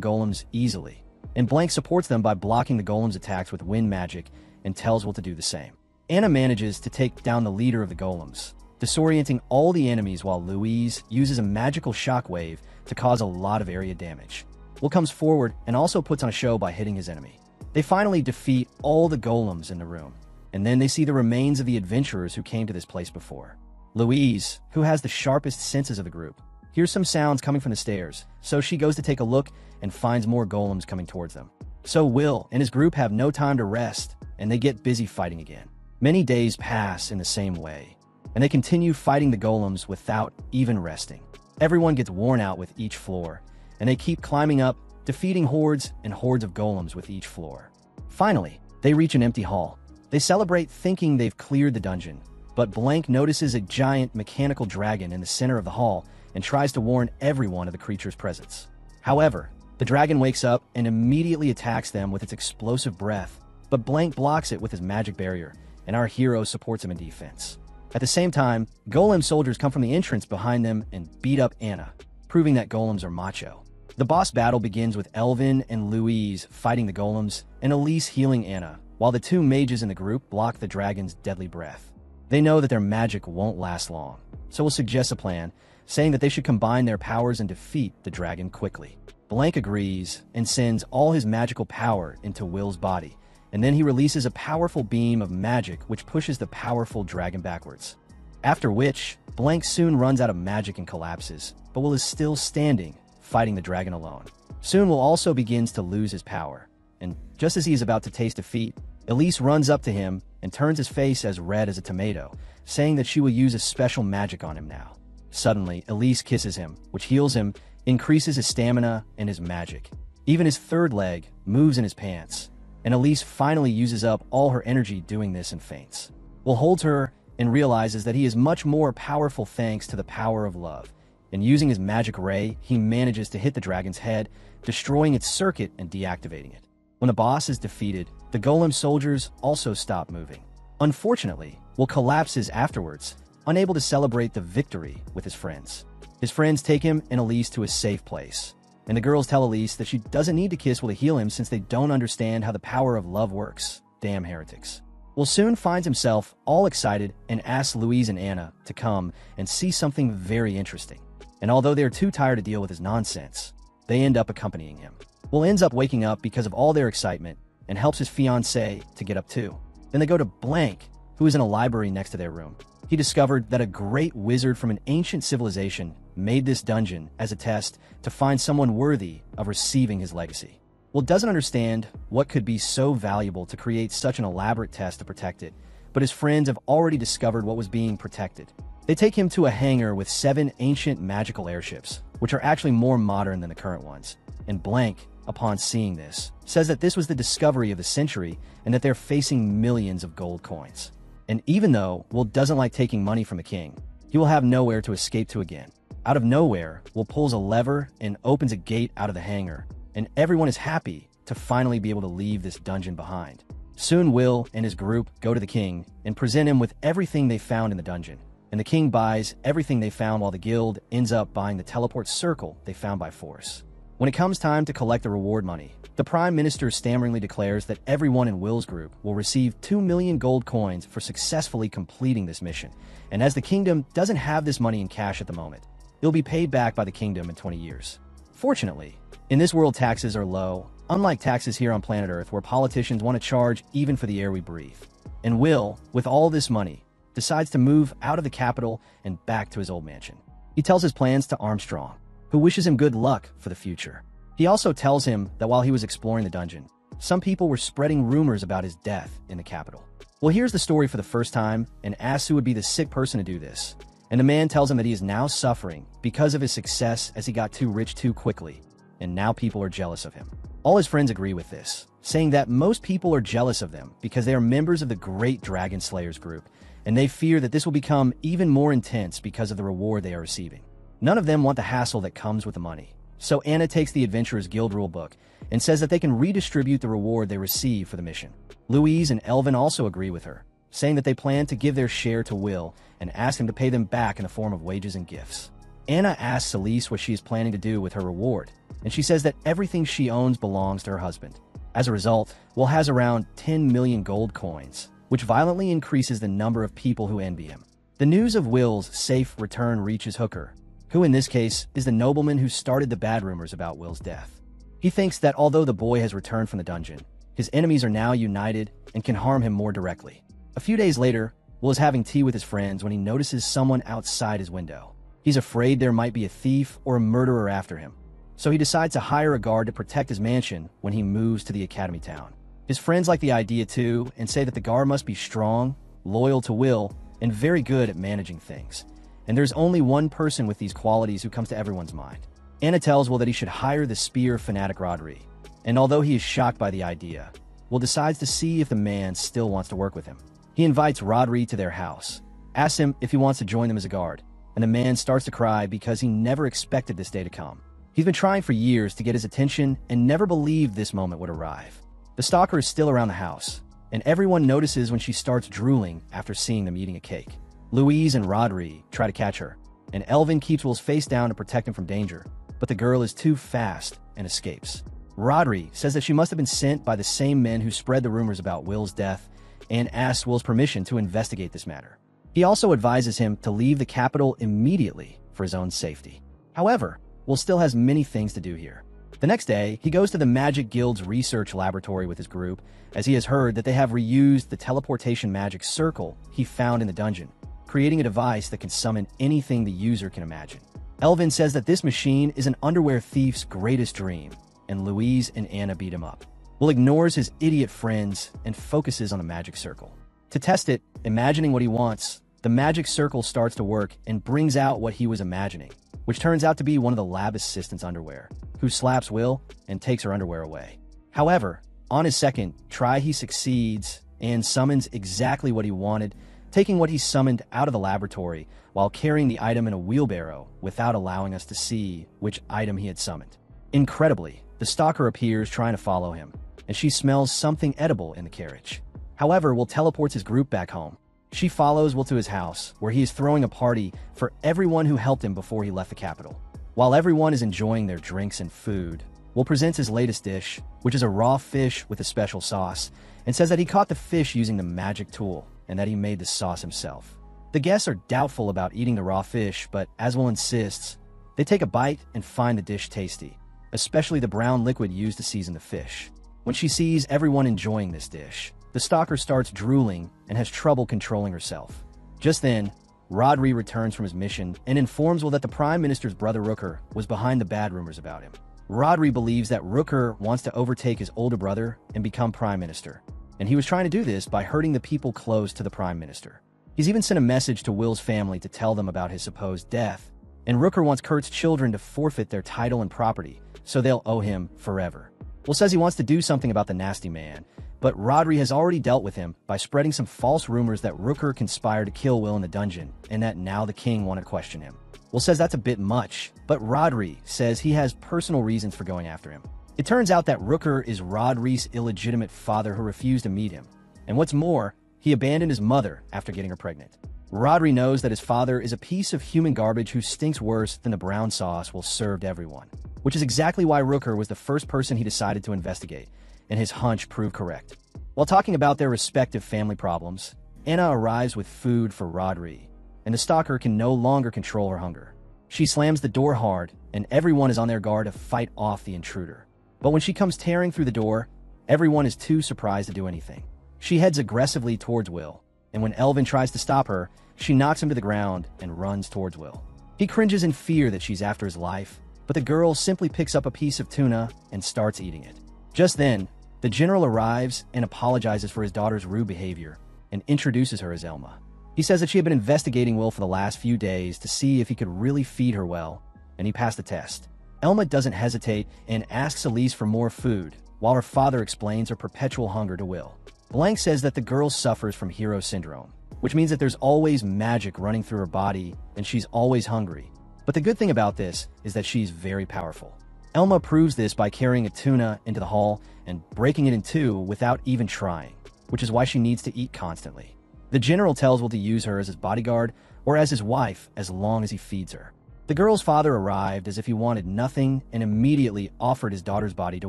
golems easily, and Blanc supports them by blocking the golems' attacks with wind magic and tells Will to do the same. Anna manages to take down the leader of the golems, disorienting all the enemies, while Louise uses a magical shockwave to cause a lot of area damage. Will comes forward and also puts on a show by hitting his enemy. They finally defeat all the golems in the room, and then they see the remains of the adventurers who came to this place before. Louise, who has the sharpest senses of the group, hears some sounds coming from the stairs, so she goes to take a look and finds more golems coming towards them. So Will and his group have no time to rest, and they get busy fighting again. Many days pass in the same way, and they continue fighting the golems without even resting. Everyone gets worn out with each floor, and they keep climbing up, defeating hordes and hordes of golems with each floor. Finally, they reach an empty hall. They celebrate thinking they've cleared the dungeon, but Blank notices a giant mechanical dragon in the center of the hall and tries to warn everyone of the creature's presence. However, the dragon wakes up and immediately attacks them with its explosive breath, but Blank blocks it with his magic barrier, and our hero supports him in defense. At the same time, Golem soldiers come from the entrance behind them and beat up Anna, proving that golems are macho. The boss battle begins with Elvin and Louise fighting the golems, and Elise healing Anna, while the two mages in the group block the dragon's deadly breath. They know that their magic won't last long, so will suggest a plan, saying that they should combine their powers and defeat the dragon quickly. Blank agrees and sends all his magical power into Will's body, and then he releases a powerful beam of magic which pushes the powerful dragon backwards. After which, Blank soon runs out of magic and collapses, but Will is still standing, fighting the dragon alone. Soon Will also begins to lose his power, and just as he is about to taste defeat, Elise runs up to him and turns his face as red as a tomato, saying that she will use a special magic on him now. Suddenly, Elise kisses him, which heals him, increases his stamina and his magic. Even his third leg moves in his pants, and Elise finally uses up all her energy doing this and faints. Will holds her and realizes that he is much more powerful thanks to the power of love, and using his magic ray, he manages to hit the dragon's head, destroying its circuit and deactivating it. When the boss is defeated, the golem soldiers also stop moving. Unfortunately, Will collapses afterwards, unable to celebrate the victory with his friends. His friends take him and Elise to a safe place, and the girls tell Elise that she doesn't need to kiss Will to heal him since they don't understand how the power of love works. Damn heretics. Will soon finds himself all excited and asks Louise and Anna to come and see something very interesting. And although they are too tired to deal with his nonsense, they end up accompanying him. Will ends up waking up because of all their excitement and helps his fiancée to get up too. Then they go to Blank, who is in a library next to their room. He discovered that a great wizard from an ancient civilization made this dungeon as a test to find someone worthy of receiving his legacy. Will doesn't understand what could be so valuable to create such an elaborate test to protect it, but his friends have already discovered what was being protected. They take him to a hangar with 7 ancient magical airships, which are actually more modern than the current ones. And Blank, upon seeing this, says that this was the discovery of the century and that they're facing millions of gold coins. And even though Will doesn't like taking money from the king, he will have nowhere to escape to again. Out of nowhere, Will pulls a lever and opens a gate out of the hangar, and everyone is happy to finally be able to leave this dungeon behind. Soon Will and his group go to the king and present him with everything they found in the dungeon, and the king buys everything they found while the guild ends up buying the teleport circle they found by force. When it comes time to collect the reward money, the Prime Minister stammeringly declares that everyone in Will's group will receive 2 million gold coins for successfully completing this mission, and as the kingdom doesn't have this money in cash at the moment, it'll be paid back by the kingdom in 20 years. Fortunately, in this world taxes are low, unlike taxes here on planet Earth where politicians want to charge even for the air we breathe. And Will, with all this money, decides to move out of the capital and back to his old mansion. He tells his plans to Armstrong, who wishes him good luck for the future. He also tells him that while he was exploring the dungeon, some people were spreading rumors about his death in the capital. Will hears the story for the first time and asks who would be the sick person to do this. And the man tells him that he is now suffering because of his success as he got too rich too quickly, and now people are jealous of him. All his friends agree with this, saying that most people are jealous of them because they are members of the Great Dragon Slayers group, and they fear that this will become even more intense because of the reward they are receiving. None of them want the hassle that comes with the money. So Anna takes the Adventurer's Guild rulebook and says that they can redistribute the reward they receive for the mission. Louise and Elvin also agree with her, saying that they plan to give their share to Will and ask him to pay them back in the form of wages and gifts. Anna asks Elise what she is planning to do with her reward, and she says that everything she owns belongs to her husband. As a result, Will has around 10 million gold coins, which violently increases the number of people who envy him. The news of Will's safe return reaches Hooker, who in this case is the nobleman who started the bad rumors about Will's death. He thinks that although the boy has returned from the dungeon, his enemies are now united and can harm him more directly. A few days later, Will is having tea with his friends when he notices someone outside his window. He's afraid there might be a thief or a murderer after him, so he decides to hire a guard to protect his mansion when he moves to the Academy Town. His friends like the idea too and say that the guard must be strong, loyal to Will, and very good at managing things. And there's only one person with these qualities who comes to everyone's mind. Anna tells Will that he should hire the spear fanatic Rodri, and although he is shocked by the idea, Will decides to see if the man still wants to work with him. He invites Rodri to their house, asks him if he wants to join them as a guard, and the man starts to cry because he never expected this day to come. He's been trying for years to get his attention and never believed this moment would arrive. The stalker is still around the house, and everyone notices when she starts drooling after seeing them eating a cake. Louise and Rodri try to catch her, and Elvin keeps Will's face down to protect him from danger, but the girl is too fast and escapes. Rodri says that she must have been sent by the same men who spread the rumors about Will's death and asks Will's permission to investigate this matter. He also advises him to leave the capital immediately for his own safety. However, Will still has many things to do here. The next day, he goes to the Magic Guild's research laboratory with his group, as he has heard that they have reused the teleportation magic circle he found in the dungeon, creating a device that can summon anything the user can imagine. Elvin says that this machine is an underwear thief's greatest dream, and Louise and Anna beat him up. Will ignores his idiot friends and focuses on the magic circle. To test it, imagining what he wants, the magic circle starts to work and brings out what he was imagining, which turns out to be one of the lab assistant's underwear, who slaps Will and takes her underwear away. However, on his second try he succeeds and summons exactly what he wanted, taking what he summoned out of the laboratory while carrying the item in a wheelbarrow without allowing us to see which item he had summoned. Incredibly, the stalker appears trying to follow him, and she smells something edible in the carriage. However, Will teleports his group back home. She follows Will to his house, where he is throwing a party for everyone who helped him before he left the capital. While everyone is enjoying their drinks and food, Will presents his latest dish, which is a raw fish with a special sauce, and says that he caught the fish using the magic tool, and that he made the sauce himself. The guests are doubtful about eating the raw fish, but as Will insists, they take a bite and find the dish tasty, especially the brown liquid used to season the fish. When she sees everyone enjoying this dish, the stalker starts drooling and has trouble controlling herself. Just then, Rodri returns from his mission and informs Will that the Prime Minister's brother Rooker was behind the bad rumors about him. Rodri believes that Rooker wants to overtake his older brother and become Prime Minister, and he was trying to do this by hurting the people close to the Prime Minister. He's even sent a message to Will's family to tell them about his supposed death, and Rooker wants Kurt's children to forfeit their title and property, so they'll owe him forever. Will says he wants to do something about the nasty man, but Rodri has already dealt with him by spreading some false rumors that Rooker conspired to kill Will in the dungeon, and that now the king wanted to question him. Will says that's a bit much, but Rodri says he has personal reasons for going after him. It turns out that Rooker is Rodri's illegitimate father who refused to meet him, and what's more, he abandoned his mother after getting her pregnant. Rodri knows that his father is a piece of human garbage who stinks worse than the brown sauce Will served everyone, which is exactly why Rooker was the first person he decided to investigate, and his hunch proved correct. While talking about their respective family problems, Anna arrives with food for Rodri, and the stalker can no longer control her hunger. She slams the door hard, and everyone is on their guard to fight off the intruder. But when she comes tearing through the door, everyone is too surprised to do anything. She heads aggressively towards Will, and when Elvin tries to stop her, she knocks him to the ground and runs towards Will. He cringes in fear that she's after his life, but the girl simply picks up a piece of tuna and starts eating it. Just then, the general arrives and apologizes for his daughter's rude behavior and introduces her as Elma. He says that she had been investigating Will for the last few days to see if he could really feed her well, and he passed the test. Elma doesn't hesitate and asks Elise for more food, while her father explains her perpetual hunger to Will. Blank says that the girl suffers from hero syndrome, which means that there's always magic running through her body and she's always hungry. But the good thing about this is that she's very powerful. Elma proves this by carrying a tuna into the hall and breaking it in two without even trying, which is why she needs to eat constantly. The general tells Will to use her as his bodyguard or as his wife as long as he feeds her. The girl's father arrived as if he wanted nothing and immediately offered his daughter's body to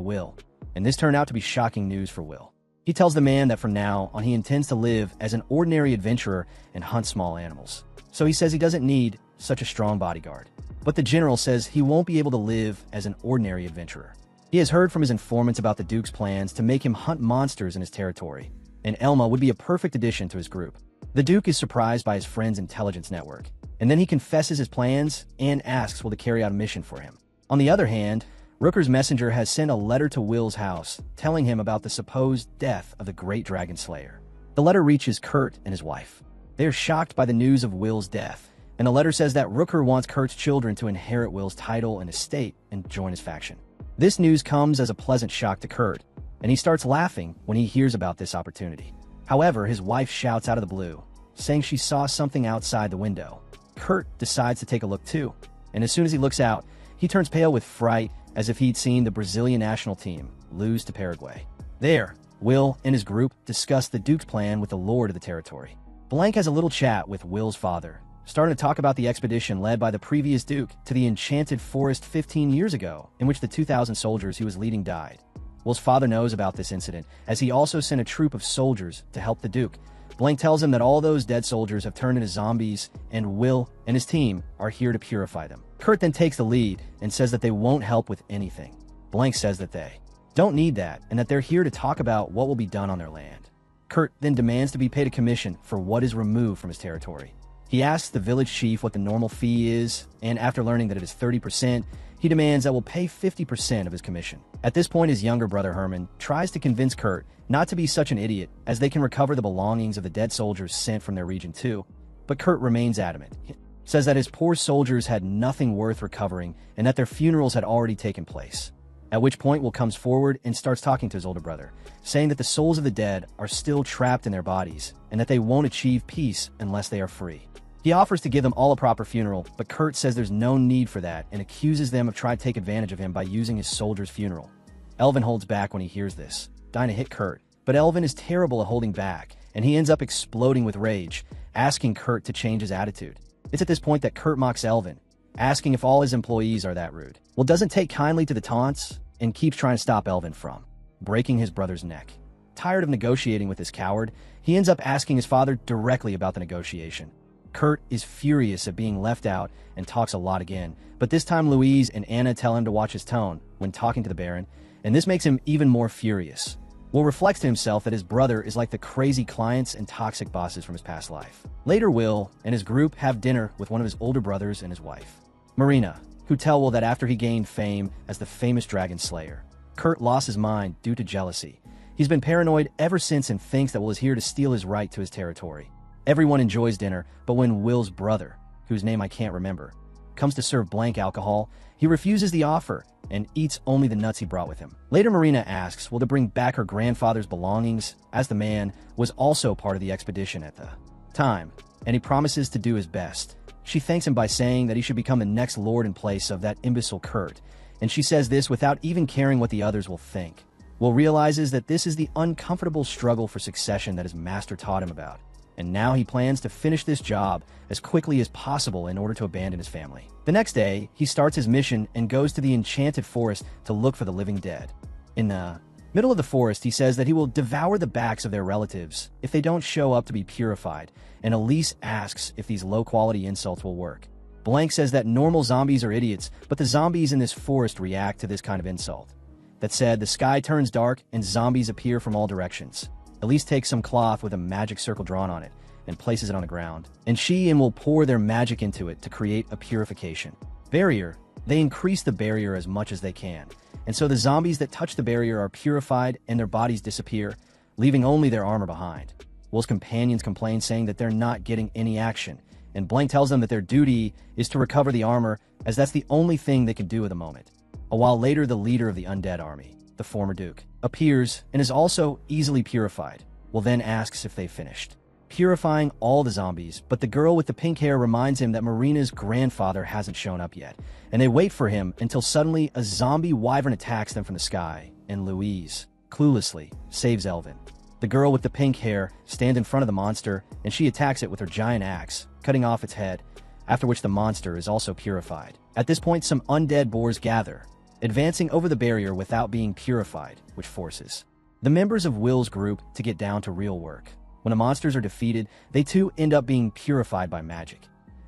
Will, and this turned out to be shocking news for Will. He tells the man that from now on he intends to live as an ordinary adventurer and hunt small animals. So he says he doesn't need such a strong bodyguard. But the general says he won't be able to live as an ordinary adventurer. He has heard from his informants about the Duke's plans to make him hunt monsters in his territory, and Elma would be a perfect addition to his group. The Duke is surprised by his friend's intelligence network, and then he confesses his plans and asks Will to carry out a mission for him. On the other hand, Rooker's messenger has sent a letter to Will's house telling him about the supposed death of the great dragon slayer. The letter reaches Kurt and his wife. They are shocked by the news of Will's death, and the letter says that Rooker wants Kurt's children to inherit Will's title and estate and join his faction. This news comes as a pleasant shock to Kurt, and he starts laughing when he hears about this opportunity. However, his wife shouts out of the blue, saying she saw something outside the window. Kurt decides to take a look too, and as soon as he looks out, he turns pale with fright as if he'd seen the Brazilian national team lose to Paraguay. There, Will and his group discuss the Duke's plan with the lord of the territory. Blank has a little chat with Will's father, starting to talk about the expedition led by the previous Duke to the Enchanted Forest 15 years ago, in which the 2,000 soldiers he was leading died. Will's father knows about this incident, as he also sent a troop of soldiers to help the Duke. Blank tells him that all those dead soldiers have turned into zombies, and Will and his team are here to purify them. Kurt then takes the lead and says that they won't help with anything. Blank says that they don't need that, and that they're here to talk about what will be done on their land. Kurt then demands to be paid a commission for what is removed from his territory. He asks the village chief what the normal fee is, and after learning that it is 30%, he demands that will pay 50% of his commission. At this point, his younger brother Herman tries to convince Kurt not to be such an idiot, as they can recover the belongings of the dead soldiers sent from their region too. But Kurt remains adamant. He says that his poor soldiers had nothing worth recovering and that their funerals had already taken place. At which point, Will comes forward and starts talking to his older brother, saying that the souls of the dead are still trapped in their bodies and that they won't achieve peace unless they are free. He offers to give them all a proper funeral, but Kurt says there's no need for that and accuses them of trying to take advantage of him by using his soldier's funeral. Elvin holds back when he hears this, dying to hit Kurt, but Elvin is terrible at holding back, and he ends up exploding with rage, asking Kurt to change his attitude. It's at this point that Kurt mocks Elvin, asking if all his employees are that rude. Will doesn't take kindly to the taunts and keeps trying to stop Elvin from breaking his brother's neck. Tired of negotiating with this coward, he ends up asking his father directly about the negotiation. Kurt is furious at being left out and talks a lot again, but this time Louise and Anna tell him to watch his tone when talking to the Baron, and this makes him even more furious. Will reflects to himself that his brother is like the crazy clients and toxic bosses from his past life. Later, Will and his group have dinner with one of his older brothers and his wife, Marina, who tell Will that after he gained fame as the famous dragon slayer, Kurt lost his mind due to jealousy. He's been paranoid ever since and thinks that Will is here to steal his right to his territory. Everyone enjoys dinner, but when Will's brother, whose name I can't remember, comes to serve Blank alcohol, he refuses the offer and eats only the nuts he brought with him. Later, Marina asks Will to bring back her grandfather's belongings, as the man was also part of the expedition at the time, and he promises to do his best. She thanks him by saying that he should become the next lord in place of that imbecile Kurt, and she says this without even caring what the others will think. Will realizes that this is the uncomfortable struggle for succession that his master taught him about, and now he plans to finish this job as quickly as possible in order to abandon his family. The next day, he starts his mission and goes to the Enchanted Forest to look for the living dead. In the middle of the forest, he says that he will devour the backs of their relatives if they don't show up to be purified, and Elise asks if these low-quality insults will work. Blank says that normal zombies are idiots, but the zombies in this forest react to this kind of insult. That said, the sky turns dark and zombies appear from all directions. Elise takes some cloth with a magic circle drawn on it and places it on the ground, and she and Will pour their magic into it to create a purification barrier. They increase the barrier as much as they can, and so the zombies that touch the barrier are purified and their bodies disappear, leaving only their armor behind. Will's companions complain, saying that they're not getting any action, and Blank tells them that their duty is to recover the armor, as that's the only thing they can do at the moment. A while later, the leader of the undead army, the former Duke, appears and is also easily purified. Will then asks if they finished purifying all the zombies, but the girl with the pink hair reminds him that Marina's grandfather hasn't shown up yet, and they wait for him until suddenly a zombie wyvern attacks them from the sky, and Louise, cluelessly, saves Elvin. The girl with the pink hair stands in front of the monster, and she attacks it with her giant axe, cutting off its head, after which the monster is also purified. At this point, some undead boars gather, advancing over the barrier without being purified, which forces the members of Will's group to get down to real work. When the monsters are defeated, they too end up being purified by magic.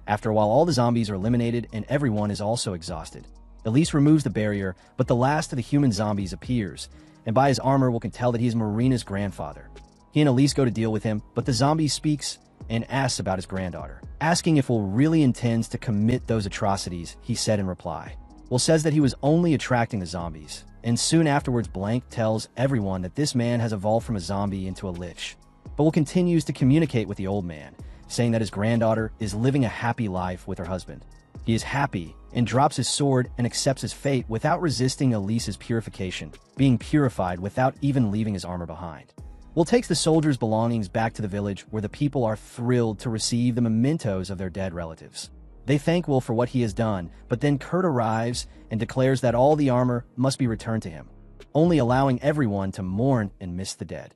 After a while, all the zombies are eliminated and everyone is also exhausted. Elise removes the barrier, but the last of the human zombies appears, and by his armor, Will can tell that he is Marina's grandfather. He and Elise go to deal with him, but the zombie speaks and asks about his granddaughter, asking if Will really intends to commit those atrocities. He said in reply. Will says that he was only attracting the zombies, and soon afterwards Blank tells everyone that this man has evolved from a zombie into a lich. But Will continues to communicate with the old man, saying that his granddaughter is living a happy life with her husband. He is happy and drops his sword and accepts his fate without resisting Elise's purification, being purified without even leaving his armor behind. Will takes the soldiers' belongings back to the village where the people are thrilled to receive the mementos of their dead relatives. They thank Will for what he has done, but then Kurt arrives and declares that all the armor must be returned to him, only allowing everyone to mourn and miss the dead.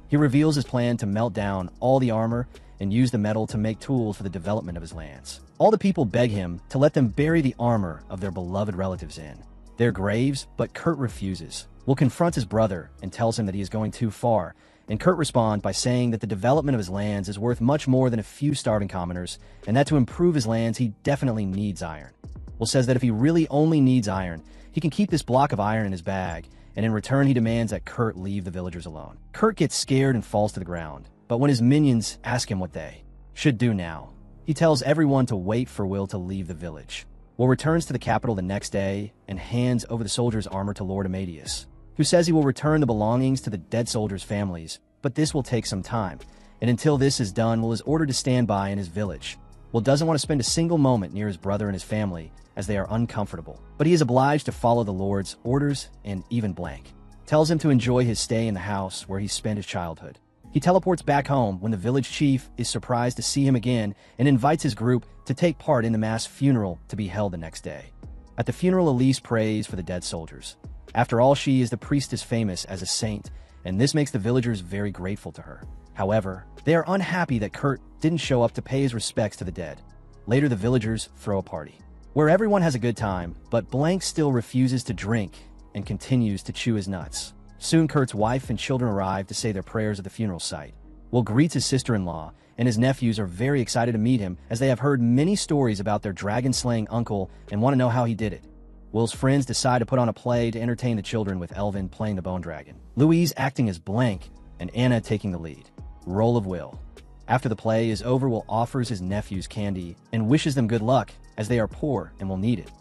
He reveals his plan to melt down all the armor and use the metal to make tools for the development of his lands. All the people beg him to let them bury the armor of their beloved relatives in their graves, but Kurt refuses. Will confronts his brother and tells him that he is going too far, and Kurt responds by saying that the development of his lands is worth much more than a few starving commoners, and that to improve his lands he definitely needs iron. Will says that if he really only needs iron, he can keep this block of iron in his bag, and in return he demands that Kurt leave the villagers alone. Kurt gets scared and falls to the ground, but when his minions ask him what they should do now, he tells everyone to wait for Will to leave the village. Will returns to the capital the next day and hands over the soldiers' armor to Lord Amadeus, who says he will return the belongings to the dead soldiers' families, but this will take some time, and until this is done, Will is ordered to stand by in his village. Will doesn't want to spend a single moment near his brother and his family, as they are uncomfortable, but he is obliged to follow the Lord's orders, and even Blank tells him to enjoy his stay in the house where he spent his childhood. He teleports back home when the village chief is surprised to see him again and invites his group to take part in the mass funeral to be held the next day. At the funeral, Elise prays for the dead soldiers. After all, she is the priestess famous as a saint, and this makes the villagers very grateful to her. However, they are unhappy that Kurt didn't show up to pay his respects to the dead. Later, the villagers throw a party, where everyone has a good time, but Blank still refuses to drink and continues to chew his nuts. Soon, Kurt's wife and children arrive to say their prayers at the funeral site. Will greets his sister-in-law, and his nephews are very excited to meet him as they have heard many stories about their dragon-slaying uncle and want to know how he did it. Will's friends decide to put on a play to entertain the children, with Elvin playing the bone dragon, Louise acting as Blank, and Anna taking the lead role of Will. After the play is over, Will offers his nephews candy and wishes them good luck, as they are poor and will need it.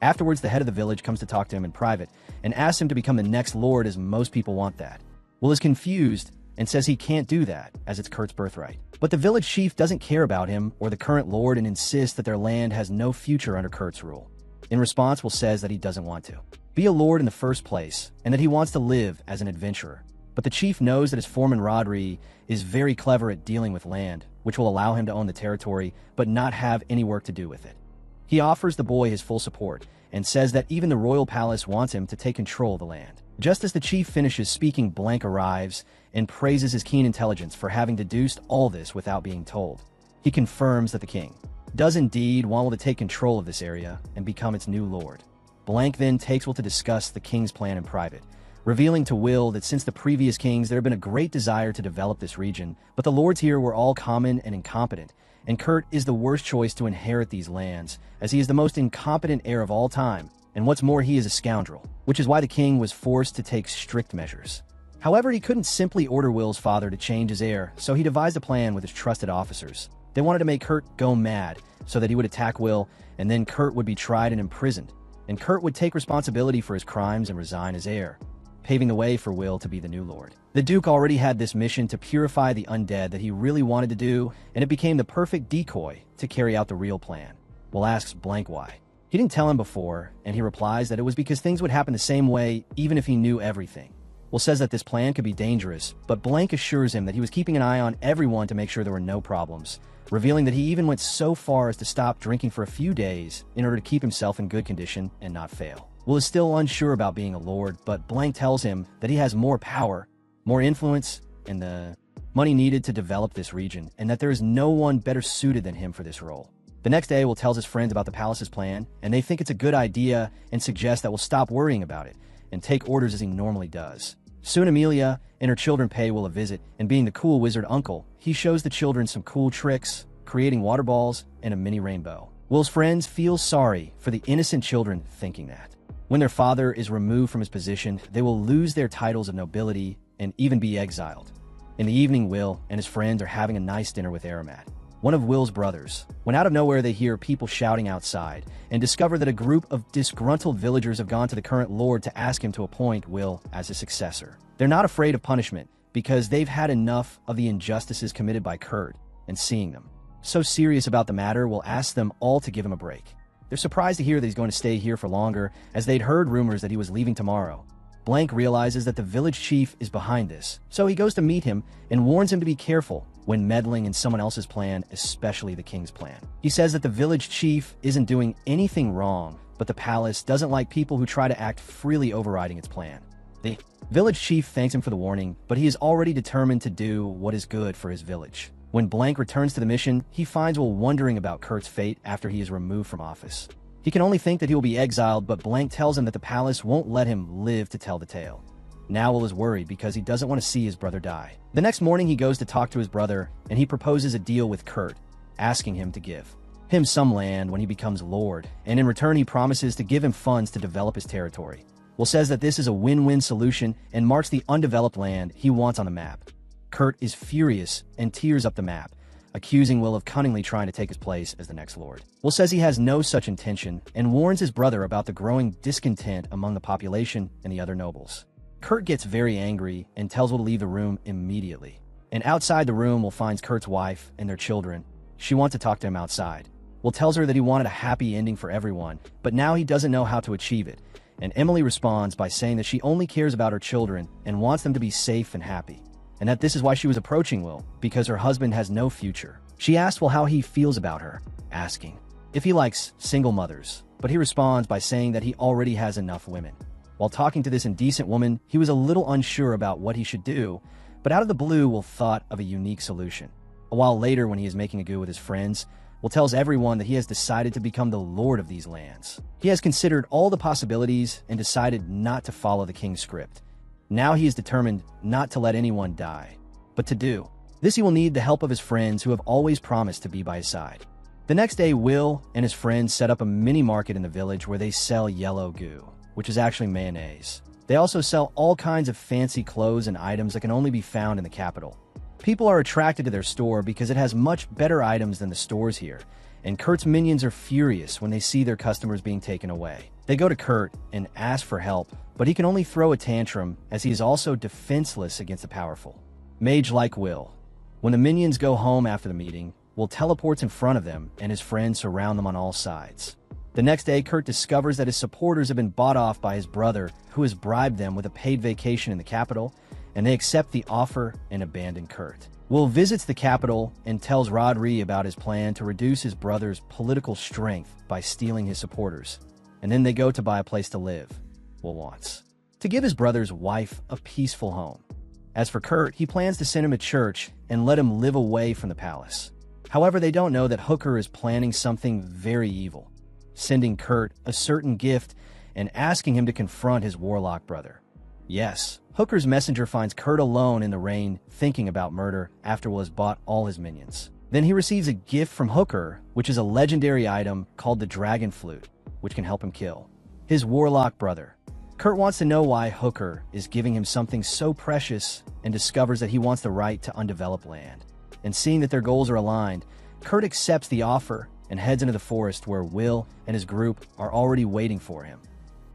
Afterwards, the head of the village comes to talk to him in private and asks him to become the next lord, as most people want that. Will is confused and says he can't do that, as it's Kurt's birthright. But the village chief doesn't care about him or the current lord and insists that their land has no future under Kurt's rule. In response, Will says that he doesn't want to be a lord in the first place and that he wants to live as an adventurer. But the chief knows that his foreman Rodri is very clever at dealing with land, which will allow him to own the territory but not have any work to do with it. He offers the boy his full support and says that even the royal palace wants him to take control of the land. Just as the chief finishes speaking, Blank arrives and praises his keen intelligence for having deduced all this without being told. He confirms that the king does indeed want Will to take control of this area and become its new lord. Blank then takes Will to discuss the king's plan in private, revealing to Will that since the previous kings there had been a great desire to develop this region, but the lords here were all common and incompetent, and Kurt is the worst choice to inherit these lands, as he is the most incompetent heir of all time, and what's more, he is a scoundrel, which is why the king was forced to take strict measures. However, he couldn't simply order Will's father to change his heir, so he devised a plan with his trusted officers. They wanted to make Kurt go mad so that he would attack Will, and then Kurt would be tried and imprisoned, and Kurt would take responsibility for his crimes and resign as heir, paving the way for Will to be the new lord. The Duke already had this mission to purify the undead that he really wanted to do, and it became the perfect decoy to carry out the real plan. Will asks Blank why. He didn't tell him before, and he replies that it was because things would happen the same way even if he knew everything. Will says that this plan could be dangerous, but Blank assures him that he was keeping an eye on everyone to make sure there were no problems, revealing that he even went so far as to stop drinking for a few days in order to keep himself in good condition and not fail. Will is still unsure about being a lord, but Blank tells him that he has more power, more influence, and the money needed to develop this region, and that there is no one better suited than him for this role. The next day, Will tells his friends about the palace's plan, and they think it's a good idea and suggest that Will stop worrying about it and take orders as he normally does. Soon, Amelia and her children pay Will a visit, and being the cool wizard uncle, he shows the children some cool tricks, creating water balls and a mini rainbow. Will's friends feel sorry for the innocent children, thinking that when their father is removed from his position, they will lose their titles of nobility and even be exiled. In the evening, Will and his friends are having a nice dinner with Aramat, one of Will's brothers, when out of nowhere they hear people shouting outside and discover that a group of disgruntled villagers have gone to the current lord to ask him to appoint Will as his successor. They're not afraid of punishment because they've had enough of the injustices committed by Kurt, and seeing them so serious about the matter, Will ask them all to give him a break. They're surprised to hear that he's going to stay here for longer, as they'd heard rumors that he was leaving tomorrow. Blank realizes that the village chief is behind this, so he goes to meet him and warns him to be careful when meddling in someone else's plan, especially the king's plan. He says that the village chief isn't doing anything wrong, but the palace doesn't like people who try to act freely overriding its plan. The village chief thanks him for the warning, but he is already determined to do what is good for his village. When Blank returns to the mission, he finds Will wondering about Kurt's fate after he is removed from office. He can only think that he will be exiled, but Blank tells him that the palace won't let him live to tell the tale. Now Will is worried because he doesn't want to see his brother die. The next morning, he goes to talk to his brother, and he proposes a deal with Kurt, asking him to give him some land when he becomes lord, and in return he promises to give him funds to develop his territory. Will says that this is a win-win solution and marks the undeveloped land he wants on the map. Kurt is furious and tears up the map, accusing Will of cunningly trying to take his place as the next lord. Will says he has no such intention and warns his brother about the growing discontent among the population and the other nobles. Kurt gets very angry and tells Will to leave the room immediately. And outside the room, Will finds Kurt's wife and their children. She wants to talk to him outside. Will tells her that he wanted a happy ending for everyone, but now he doesn't know how to achieve it. And Emily responds by saying that she only cares about her children and wants them to be safe and happy, and that this is why she was approaching Will, because her husband has no future. She asks Will how he feels about her, asking if he likes single mothers, but he responds by saying that he already has enough women. While talking to this indecent woman, he was a little unsure about what he should do, but out of the blue, Will thought of a unique solution. A while later, when he is making a go with his friends, Will tells everyone that he has decided to become the lord of these lands. He has considered all the possibilities and decided not to follow the king's script. Now he is determined not to let anyone die. But to do this, he will need the help of his friends who have always promised to be by his side. The next day, Will and his friends set up a mini market in the village where they sell yellow goo, which is actually mayonnaise. They also sell all kinds of fancy clothes and items that can only be found in the capital. People are attracted to their store because it has much better items than the stores here, and Kurt's minions are furious when they see their customers being taken away. They go to Kurt and ask for help, but he can only throw a tantrum as he is also defenseless against the powerful. Mage like Will. When the minions go home after the meeting, Will teleports in front of them and his friends surround them on all sides. The next day, Kurt discovers that his supporters have been bought off by his brother, who has bribed them with a paid vacation in the capital, and they accept the offer and abandon Kurt. Will visits the capital and tells Rodri about his plan to reduce his brother's political strength by stealing his supporters, and then they go to buy a place to live. Will wants to give his brother's wife a peaceful home. As for Kurt, he plans to send him to church and let him live away from the palace. However, they don't know that Hooker is planning something very evil, sending Kurt a certain gift and asking him to confront his warlock brother. Yes, Hooker's messenger finds Kurt alone in the rain thinking about murder after Will has bought all his minions. Then he receives a gift from Hooker, which is a legendary item called the Dragon Flute, which can help him kill his warlock brother. Kurt wants to know why Hooker is giving him something so precious and discovers that he wants the right to undeveloped land. And seeing that their goals are aligned, Kurt accepts the offer and heads into the forest where Will and his group are already waiting for him.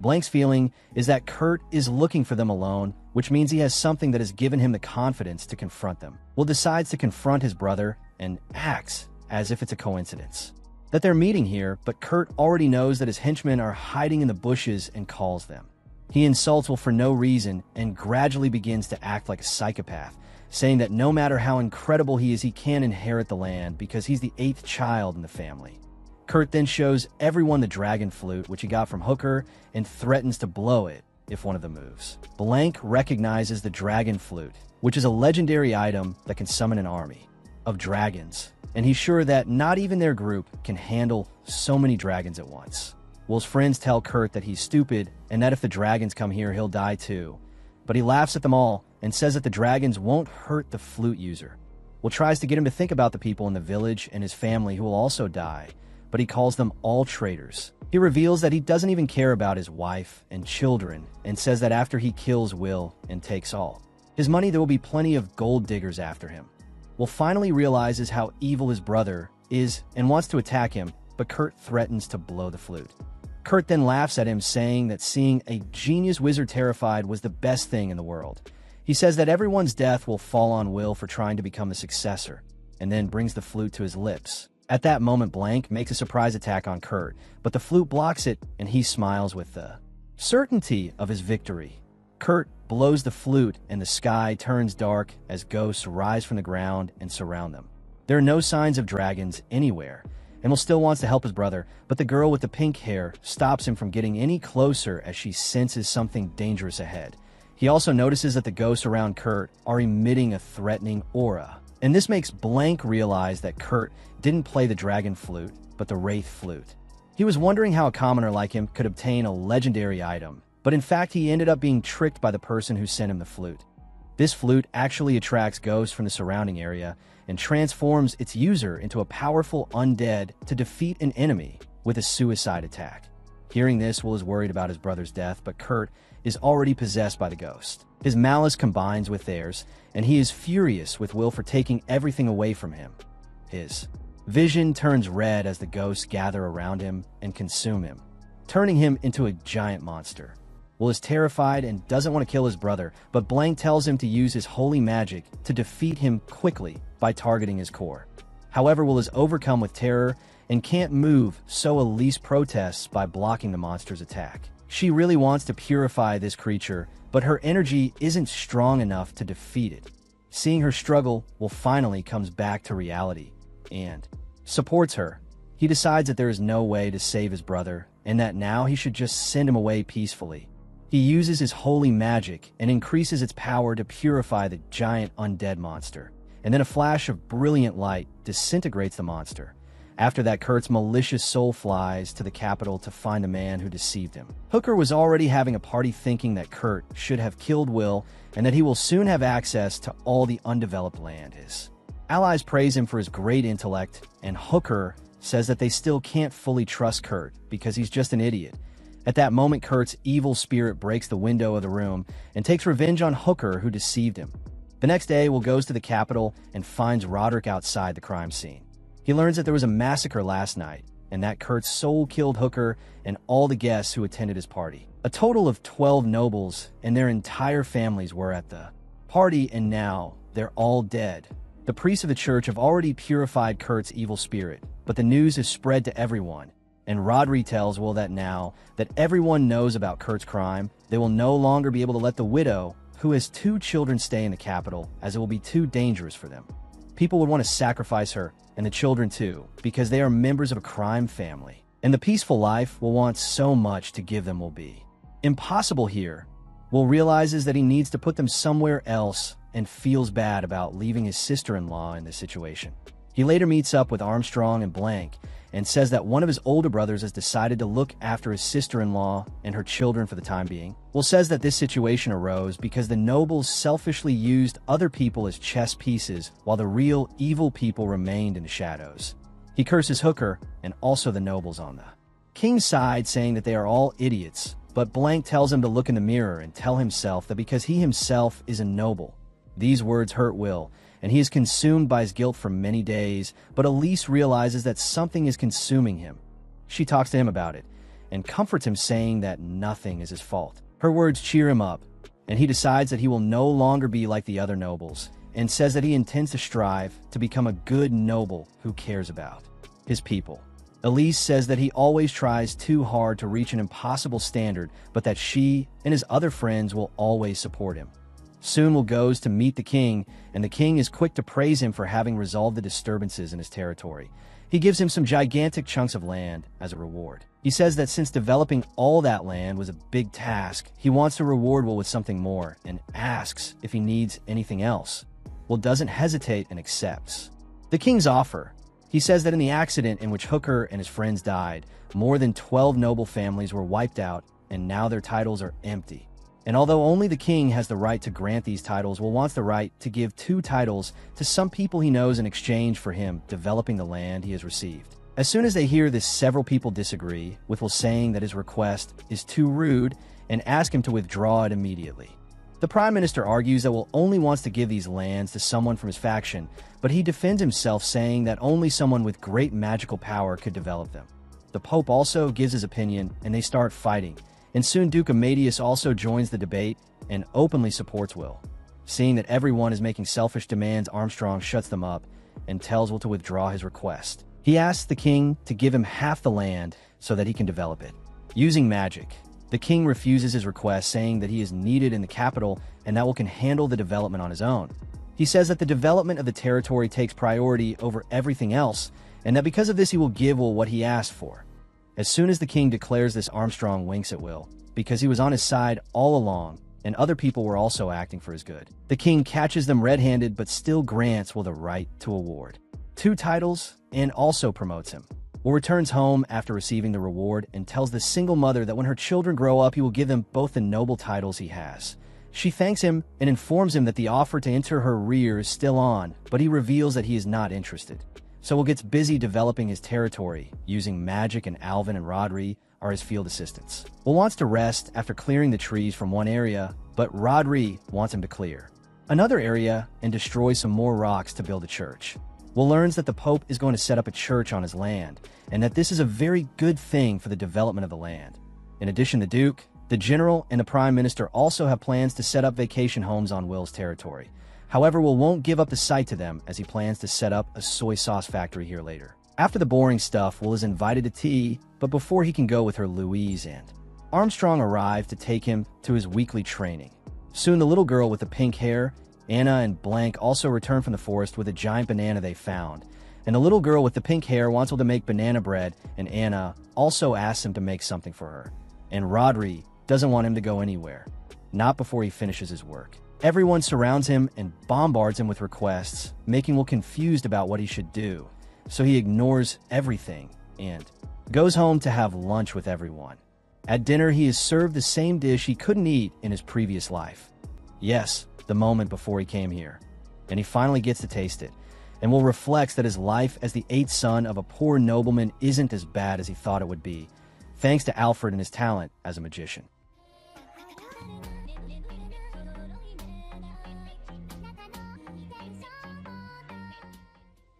Blank's feeling is that Kurt is looking for them alone, which means he has something that has given him the confidence to confront them. Will decides to confront his brother and acts as if it's a coincidence that they're meeting here, but Kurt already knows that his henchmen are hiding in the bushes and calls them. He insults Will for no reason and gradually begins to act like a psychopath, saying that no matter how incredible he is, he can't inherit the land because he's the 8th child in the family. Kurt then shows everyone the dragon flute, which he got from Hooker, and threatens to blow it if one of them moves. Blank recognizes the dragon flute, which is a legendary item that can summon an army of dragons, and he's sure that not even their group can handle so many dragons at once. Will's friends tell Kurt that he's stupid and that if the dragons come here, he'll die too. But he laughs at them all and says that the dragons won't hurt the flute user. Will tries to get him to think about the people in the village and his family who will also die, but he calls them all traitors. He reveals that he doesn't even care about his wife and children and says that after he kills Will and takes all his money, there will be plenty of gold diggers after him. Will finally realizes how evil his brother is and wants to attack him, but Kurt threatens to blow the flute. Kurt then laughs at him, saying that seeing a genius wizard terrified was the best thing in the world. He says that everyone's death will fall on Will for trying to become the successor, and then brings the flute to his lips. At that moment, Blank makes a surprise attack on Kurt, but the flute blocks it, and he smiles with the certainty of his victory. Kurt blows the flute and the sky turns dark as ghosts rise from the ground and surround them. There are no signs of dragons anywhere, and Will still wants to help his brother, but the girl with the pink hair stops him from getting any closer as she senses something dangerous ahead. He also notices that the ghosts around Kurt are emitting a threatening aura, and this makes Blank realize that Kurt didn't play the dragon flute, but the wraith flute. He was wondering how a commoner like him could obtain a legendary item, but in fact he ended up being tricked by the person who sent him the flute. This flute actually attracts ghosts from the surrounding area and transforms its user into a powerful undead to defeat an enemy with a suicide attack. Hearing this, Will is worried about his brother's death, but Kurt is already possessed by the ghost. His malice combines with theirs, and he is furious with Will for taking everything away from him. His vision turns red as the ghosts gather around him and consume him, turning him into a giant monster. Will is terrified and doesn't want to kill his brother, but Blank tells him to use his holy magic to defeat him quickly by targeting his core. However, Will is overcome with terror and can't move, so Elise protests by blocking the monster's attack. She really wants to purify this creature, but her energy isn't strong enough to defeat it. Seeing her struggle, Will finally comes back to reality and supports her. He decides that there is no way to save his brother and that now he should just send him away peacefully. He uses his holy magic and increases its power to purify the giant undead monster, and then a flash of brilliant light disintegrates the monster. After that, Kurt's malicious soul flies to the capital to find the man who deceived him. Hooker was already having a party thinking that Kurt should have killed Will and that he will soon have access to all the undeveloped land. His allies praise him for his great intellect, and Hooker says that they still can't fully trust Kurt because he's just an idiot. At that moment, Kurt's evil spirit breaks the window of the room and takes revenge on Hooker, who deceived him. The next day, Will goes to the capital and finds Roderick outside the crime scene. He learns that there was a massacre last night and that Kurt's soul killed Hooker and all the guests who attended his party. A total of 12 nobles and their entire families were at the party, and now they're all dead. The priests of the church have already purified Kurt's evil spirit, but the news is spread to everyone. And Rodri tells Will that now that everyone knows about Kurt's crime, they will no longer be able to let the widow, who has 2 children, stay in the capital, as it will be too dangerous for them. People would want to sacrifice her, and the children too, because they are members of a crime family. And the peaceful life Will wants so much to give them will be impossible here. Will realizes that he needs to put them somewhere else and feels bad about leaving his sister-in-law in this situation. He later meets up with Armstrong and Blank and says that one of his older brothers has decided to look after his sister-in-law and her children for the time being. Will says that this situation arose because the nobles selfishly used other people as chess pieces while the real evil people remained in the shadows. He curses Hooker and also the nobles on the king's side, saying that they are all idiots, but Blank tells him to look in the mirror and tell himself that because he himself is a noble. These words hurt Will, and he is consumed by his guilt for many days, but Elise realizes that something is consuming him. She talks to him about it and comforts him, saying that nothing is his fault. Her words cheer him up, and he decides that he will no longer be like the other nobles, and says that he intends to strive to become a good noble who cares about his people. Elise says that he always tries too hard to reach an impossible standard, but that she and his other friends will always support him. Soon Will goes to meet the king, and the king is quick to praise him for having resolved the disturbances in his territory. He gives him some gigantic chunks of land as a reward. He says that since developing all that land was a big task, he wants to reward Will with something more, and asks if he needs anything else. Will doesn't hesitate and accepts the king's offer. He says that in the accident in which Hooker and his friends died, more than 12 noble families were wiped out, and now their titles are empty. And although only the king has the right to grant these titles, Will wants the right to give 2 titles to some people he knows in exchange for him developing the land he has received. As soon as they hear this, several people disagree, with Will saying that his request is too rude and ask him to withdraw it immediately. The prime minister argues that Will only wants to give these lands to someone from his faction, but he defends himself, saying that only someone with great magical power could develop them. The Pope also gives his opinion, and they start fighting. And soon Duke Amadeus also joins the debate and openly supports Will. Seeing that everyone is making selfish demands, Armstrong shuts them up and tells Will to withdraw his request. He asks the king to give him half the land so that he can develop it. Using magic, The king refuses his request, saying that he is needed in the capital and that Will can handle the development on his own. He says that the development of the territory takes priority over everything else, and that because of this he will give Will what he asked for. As soon as the king declares this, Armstrong winks at Will, because he was on his side all along, and other people were also acting for his good. The king catches them red-handed, but still grants Will the right to award 2 titles and also promotes him. Will returns home after receiving the reward and tells the single mother that when her children grow up, he will give them both the noble titles he has. She thanks him and informs him that the offer to enter her rear is still on, but he reveals that he is not interested. So Will gets busy developing his territory, using magic, and Alvin and Rodri are his field assistants. Will wants to rest after clearing the trees from one area, but Rodri wants him to clear another area and destroy some more rocks to build a church. Will learns that the Pope is going to set up a church on his land, and that this is a very good thing for the development of the land. In addition, the Duke, the General, and the Prime Minister also have plans to set up vacation homes on Will's territory. However, Will won't give up the site to them, as he plans to set up a soy sauce factory here later. After the boring stuff, Will is invited to tea, but before he can go with her, Louise and Armstrong arrive to take him to his weekly training. Soon the little girl with the pink hair, Anna, and Blank also return from the forest with a giant banana they found. And the little girl with the pink hair wants Will to make banana bread, and Anna also asks him to make something for her. And Rodri doesn't want him to go anywhere, not before he finishes his work. Everyone surrounds him and bombards him with requests, making Will confused about what he should do. So he ignores everything and goes home to have lunch with everyone. At dinner, he is served the same dish he couldn't eat in his previous life. Yes, the moment before he came here. And he finally gets to taste it, and Will reflects that his life as the 8th son of a poor nobleman isn't as bad as he thought it would be, thanks to Alfred and his talent as a magician.